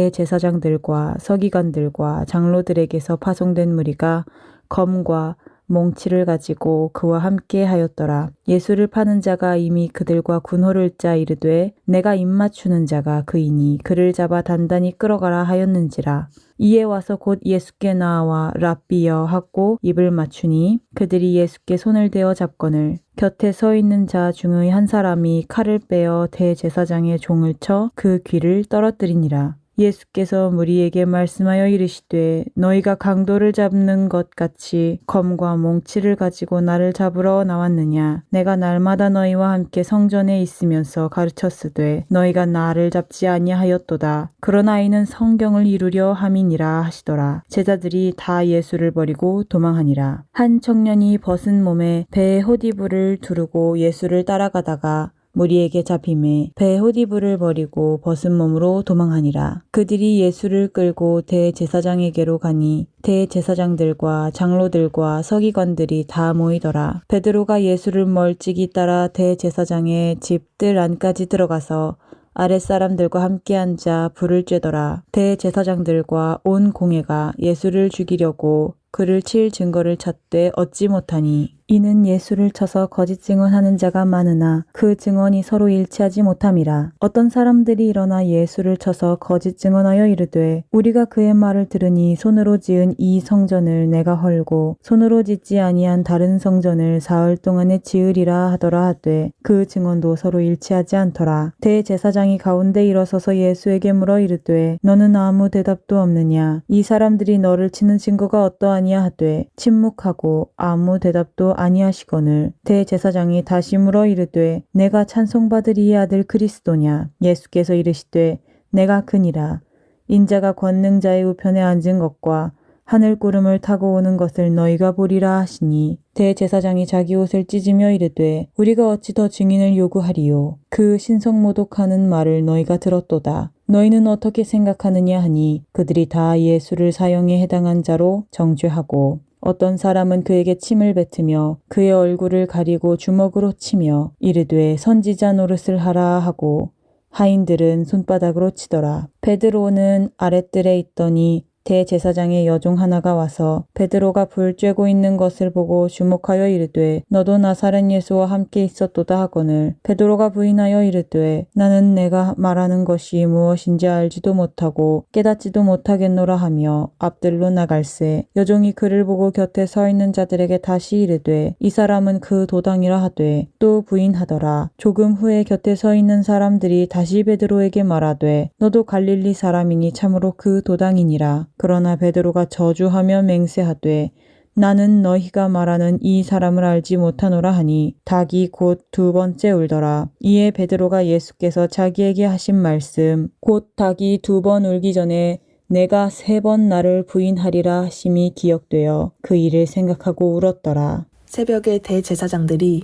대제사장들과 서기관들과 장로들에게서 파송된 무리가 검과 몽치를 가지고 그와 함께 하였더라. 예수를 파는 자가 이미 그들과 군호를 짜 이르되 내가 입맞추는 자가 그이니 그를 잡아 단단히 끌어가라 하였는지라. 이에 와서 곧 예수께 나와 랍비여 하고 입을 맞추니 그들이 예수께 손을 대어 잡거늘 곁에 서 있는 자 중의 한 사람이 칼을 빼어 대제사장의 종을 쳐 그 귀를 떨어뜨리니라. 예수께서 무리에게 말씀하여 이르시되 너희가 강도를 잡는 것 같이 검과 몽치를 가지고 나를 잡으러 나왔느냐. 내가 날마다 너희와 함께 성전에 있으면서 가르쳤으되 너희가 나를 잡지 아니하였도다. 그러나 이는 성경을 이루려 함이니라 하시더라. 제자들이 다 예수를 버리고 도망하니라. 한 청년이 벗은 몸에 배에 호디부를 두르고 예수를 따라가다가 무리에게 잡힘에 배에 호디부를 버리고 벗은 몸으로 도망하니라. 그들이 예수를 끌고 대제사장에게로 가니 대제사장들과 장로들과 서기관들이 다 모이더라. 베드로가 예수를 멀찍이 따라 대제사장의 집 뜰 안까지 들어가서 아랫사람들과 함께 앉아 불을 쬐더라. 대제사장들과 온 공회가 예수를 죽이려고 그를 칠 증거를 찾되 얻지 못하니 이는 예수를 쳐서 거짓 증언하는 자가 많으나 그 증언이 서로 일치하지 못함이라. 어떤 사람들이 일어나 예수를 쳐서 거짓 증언하여 이르되 우리가 그의 말을 들으니 손으로 지은 이 성전을 내가 헐고 손으로 짓지 아니한 다른 성전을 사흘 동안에 지으리라 하더라 하되 그 증언도 서로 일치하지 않더라. 대제사장이 가운데 일어서서 예수에게 물어 이르되 너는 아무 대답도 없느냐. 이 사람들이 너를 치는 증거가 어떠하냐 하되 침묵하고 아무 대답도 아니하시거늘 대제사장이 다시 물어 이르되 내가 찬송받을 이의 아들 그리스도냐. 예수께서 이르시되 내가 그니라. 인자가 권능자의 우편에 앉은 것과 하늘 구름을 타고 오는 것을 너희가 보리라 하시니 대제사장이 자기 옷을 찢으며 이르되 우리가 어찌 더 증인을 요구하리요. 그 신성모독하는 말을 너희가 들었도다. 너희는 어떻게 생각하느냐 하니 그들이 다 예수를 사형에 해당한 자로 정죄하고 어떤 사람은 그에게 침을 뱉으며 그의 얼굴을 가리고 주먹으로 치며 이르되 선지자 노릇을 하라 하고 하인들은 손바닥으로 치더라. 베드로는 아랫뜰에 있더니 대제사장의 여종 하나가 와서 베드로가 불 쬐고 있는 것을 보고 주목하여 이르되 너도 나사렛 예수와 함께 있었도다 하거늘 베드로가 부인하여 이르되 나는 내가 말하는 것이 무엇인지 알지도 못하고 깨닫지도 못하겠노라 하며 앞들로 나갈새 여종이 그를 보고 곁에 서 있는 자들에게 다시 이르되 이 사람은 그 도당이라 하되 또 부인하더라. 조금 후에 곁에 서 있는 사람들이 다시 베드로에게 말하되 너도 갈릴리 사람이니 참으로 그 도당이니라. 그러나 베드로가 저주하며 맹세하되 나는 너희가 말하는 이 사람을 알지 못하노라 하니 닭이 곧 2번째 울더라. 이에 베드로가 예수께서 자기에게 하신 말씀 곧 닭이 2번 울기 전에 내가 3번 나를 부인하리라 하심이 기억되어 그 일을 생각하고 울었더라. 새벽에 대제사장들이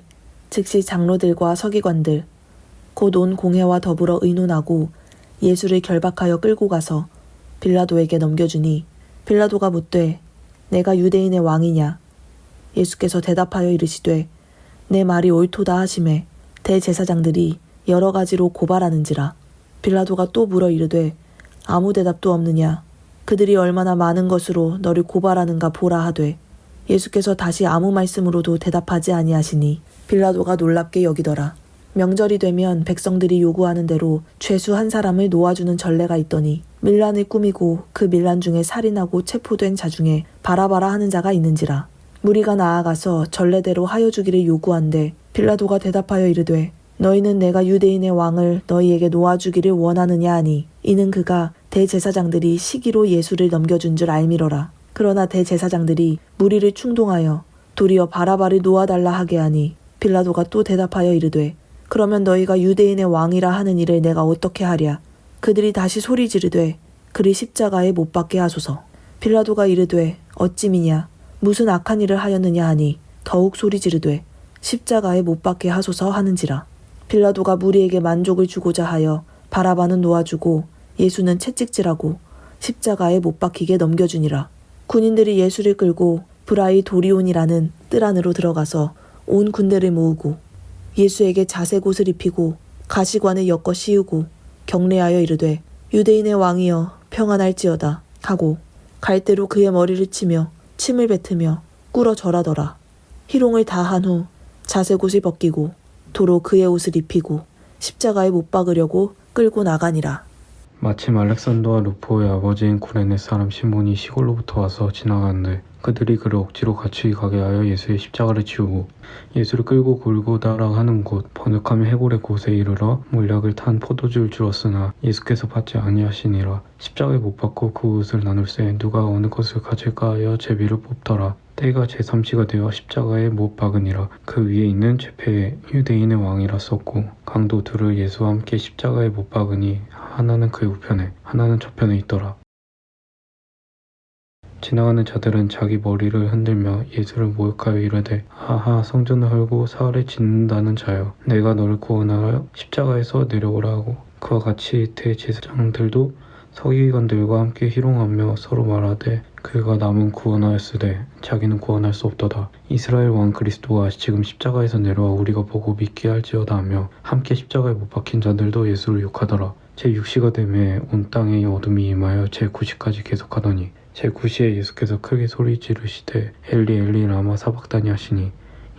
즉시 장로들과 서기관들 곧 온 공회와 더불어 의논하고 예수를 결박하여 끌고 가서 빌라도에게 넘겨주니 빌라도가 묻되 내가 유대인의 왕이냐? 예수께서 대답하여 이르시되 내 말이 옳도다 하시매 대제사장들이 여러 가지로 고발하는지라. 빌라도가 또 물어 이르되 아무 대답도 없느냐? 그들이 얼마나 많은 것으로 너를 고발하는가 보라 하되 예수께서 다시 아무 말씀으로도 대답하지 아니하시니 빌라도가 놀랍게 여기더라. 명절이 되면 백성들이 요구하는 대로 죄수 한 사람을 놓아주는 전례가 있더니 밀란을 꾸미고 그 밀란 중에 살인하고 체포된 자 중에 바라바라 하는 자가 있는지라. 무리가 나아가서 전례대로 하여 주기를 요구한데 빌라도가 대답하여 이르되 너희는 내가 유대인의 왕을 너희에게 놓아주기를 원하느냐 하니 이는 그가 대제사장들이 시기로 예수를 넘겨준 줄 알미러라. 그러나 대제사장들이 무리를 충동하여 도리어 바라바를 놓아달라 하게 하니 빌라도가 또 대답하여 이르되 그러면 너희가 유대인의 왕이라 하는 일을 내가 어떻게 하랴? 그들이 다시 소리 지르되 그를 십자가에 못 박게 하소서. 빌라도가 이르되 어찌미냐? 무슨 악한 일을 하였느냐 하니 더욱 소리 지르되 십자가에 못 박게 하소서 하는지라. 빌라도가 무리에게 만족을 주고자 하여 바라바는 놓아주고 예수는 채찍질하고 십자가에 못 박히게 넘겨주니라. 군인들이 예수를 끌고 브라이 도리온이라는 뜰 안으로 들어가서 온 군대를 모으고 예수에게 자색 옷을 입히고 가시관을 엮어 씌우고 경례하여 이르되 유대인의 왕이여 평안할지어다 하고 갈대로 그의 머리를 치며 침을 뱉으며 꿇어 절하더라. 희롱을 다 한 후 자색 옷을 벗기고 도로 그의 옷을 입히고 십자가에 못 박으려고 끌고 나가니라. 마침 알렉산더와 루포의 아버지인 구레네 사람 시몬이 시골로부터 와서 지나가는데 그들이 그를 억지로 같이 가게 하여 예수의 십자가를 지우고 예수를 끌고 골고다라 하는 곳 번역하면 해골의 곳에 이르러 몰약을 탄 포도주를 주었으나 예수께서 받지 아니하시니라. 십자가에 못 박고 그 옷을 나눌새 누가 어느 것을 가질까 하여 제비를 뽑더라. 때가 제3시가 되어 십자가에 못 박으니라. 그 위에 있는 죄패에 유대인의 왕이라 썼고 강도 둘을 예수와 함께 십자가에 못 박으니 하나는 그의 우편에 하나는 저편에 있더라. 지나가는 자들은 자기 머리를 흔들며 예수를 모욕하여 이르되 하하 성전을 헐고 사흘에 짓는다는 자여 내가 너를 구원하여 십자가에서 내려오라 하고 그와 같이 대제사장들도 서기관들과 함께 희롱하며 서로 말하되 그가 남은 구원하였으되 자기는 구원할 수 없도다. 이스라엘 왕 그리스도가 지금 십자가에서 내려와 우리가 보고 믿게 할지어다 하며 함께 십자가에 못 박힌 자들도 예수를 욕하더라. 제6시가 되매 온 땅에 어둠이 임하여 제9시까지 계속하더니 제9시에 예수께서 크게 소리 지르시되 엘리 엘리 라마 사박다니 하시니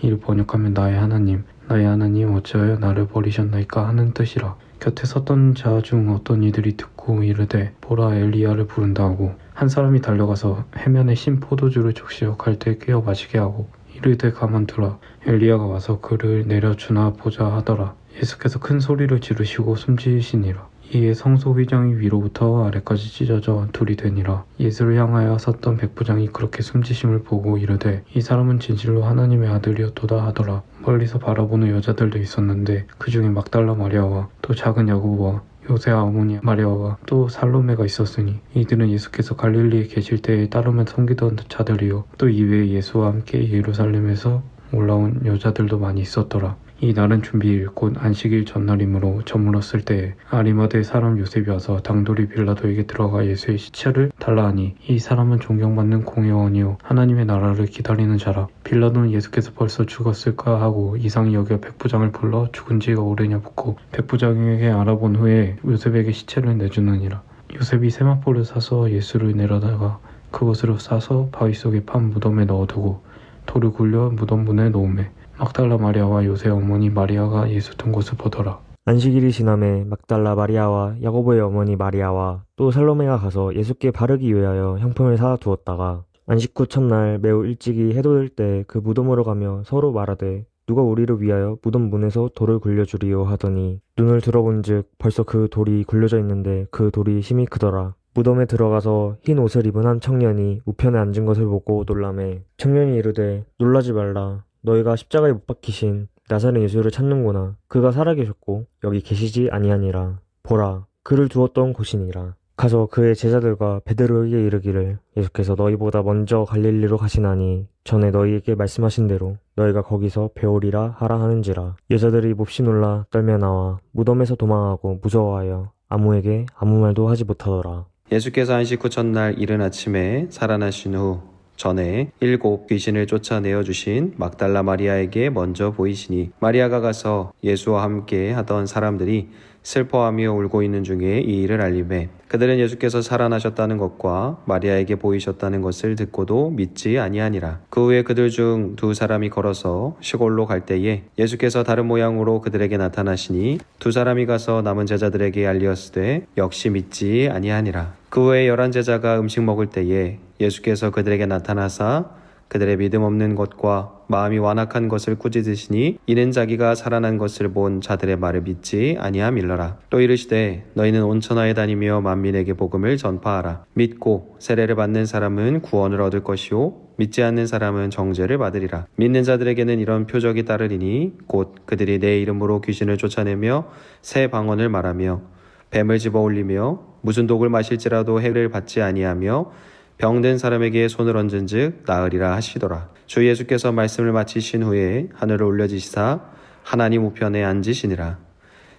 이를 번역하면 나의 하나님 어찌하여 나를 버리셨나이까 하는 뜻이라. 곁에 섰던 자 중 어떤 이들이 듣고 이르되 보라 엘리야를 부른다 하고 한 사람이 달려가서 해면에 신 포도주를 적시어 갈대에 끼어 마시게 하고 이르되 가만두라 엘리야가 와서 그를 내려주나 보자 하더라. 예수께서 큰 소리를 지르시고 숨지시니라. 이에 성소 휘장이 위로부터 아래까지 찢어져 둘이 되니라. 예수를 향하여 섰던 백부장이 그렇게 숨지심을 보고 이르되 이 사람은 진실로 하나님의 아들이었도다 하더라. 멀리서 바라보는 여자들도 있었는데 그 중에 막달라 마리아와 또 작은 야고보와 요새 어머니 마리아와 또 살로메가 있었으니 이들은 예수께서 갈릴리에 계실 때에 따르며 섬기던 자들이요 또 이외에 예수와 함께 예루살렘에서 올라온 여자들도 많이 있었더라. 이 날은 준비일 곧 안식일 전날이므로 저물었을 때에 아리마대 사람 요셉이 와서 당돌이 빌라도에게 들어가 예수의 시체를 달라 하니 이 사람은 존경받는 공회원이요 하나님의 나라를 기다리는 자라. 빌라도는 예수께서 벌써 죽었을까 하고 이상히 여겨 백부장을 불러 죽은 지가 오래냐 묻고 백부장에게 알아본 후에 요셉에게 시체를 내주느니라. 요셉이 세마포를 사서 예수를 내려다가 그것으로 싸서 바위 속에 판 무덤에 넣어두고 돌을 굴려 무덤 문에 놓으매 막달라 마리아와 요새 어머니 마리아가 예수 둔 곳을 보더라. 안식일이 지남에 막달라 마리아와 야고보의 어머니 마리아와 또 살로메가 가서 예수께 바르기 위하여 향품을 사다 두었다가 안식 후 첫날 매우 일찍이 해돋을 때 그 무덤으로 가며 서로 말하되 누가 우리를 위하여 무덤 문에서 돌을 굴려주리요 하더니 눈을 들어본즉 벌써 그 돌이 굴려져 있는데 그 돌이 심히 크더라. 무덤에 들어가서 흰 옷을 입은 한 청년이 우편에 앉은 것을 보고 놀라매 청년이 이르되 놀라지 말라. 너희가 십자가에 못 박히신 나사렛 예수를 찾는구나. 그가 살아계셨고 여기 계시지 아니하니라. 보라 그를 두었던 곳이니라. 가서 그의 제자들과 베드로에게 이르기를 예수께서 너희보다 먼저 갈릴리로 가시나니 전에 너희에게 말씀하신 대로 너희가 거기서 배우리라 하라 하는지라. 여자들이 몹시 놀라 떨며 나와 무덤에서 도망하고 무서워하여 아무에게 아무 말도 하지 못하더라. 예수께서 안식 후 첫날 이른 아침에 살아나신 후 전에 7 귀신을 쫓아내어 주신 막달라 마리아에게 먼저 보이시니 마리아가 가서 예수와 함께 하던 사람들이 슬퍼하며 울고 있는 중에 이 일을 알림해 그들은 예수께서 살아나셨다는 것과 마리아에게 보이셨다는 것을 듣고도 믿지 아니하니라. 그 후에 그들 중 2 사람이 걸어서 시골로 갈 때에 예수께서 다른 모양으로 그들에게 나타나시니 2 사람이 가서 남은 제자들에게 알리었으되 역시 믿지 아니하니라. 그 후에 11 제자가 음식 먹을 때에 예수께서 그들에게 나타나사 그들의 믿음 없는 것과 마음이 완악한 것을 꾸짖으시니 이는 자기가 살아난 것을 본 자들의 말을 믿지 아니함일러라. 또 이르시되 너희는 온 천하에 다니며 만민에게 복음을 전파하라. 믿고 세례를 받는 사람은 구원을 얻을 것이요 믿지 않는 사람은 정죄를 받으리라. 믿는 자들에게는 이런 표적이 따르리니 곧 그들이 내 이름으로 귀신을 쫓아내며 새 방언을 말하며 뱀을 집어올리며 무슨 독을 마실지라도 해를 받지 아니하며 병든 사람에게 손을 얹은즉 나으리라 하시더라. 주 예수께서 말씀을 마치신 후에 하늘을 올려지시사 하나님 우편에 앉으시니라.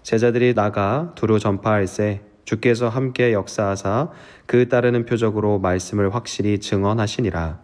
제자들이 나가 두루 전파할세 주께서 함께 역사하사 그 따르는 표적으로 말씀을 확실히 증언하시니라.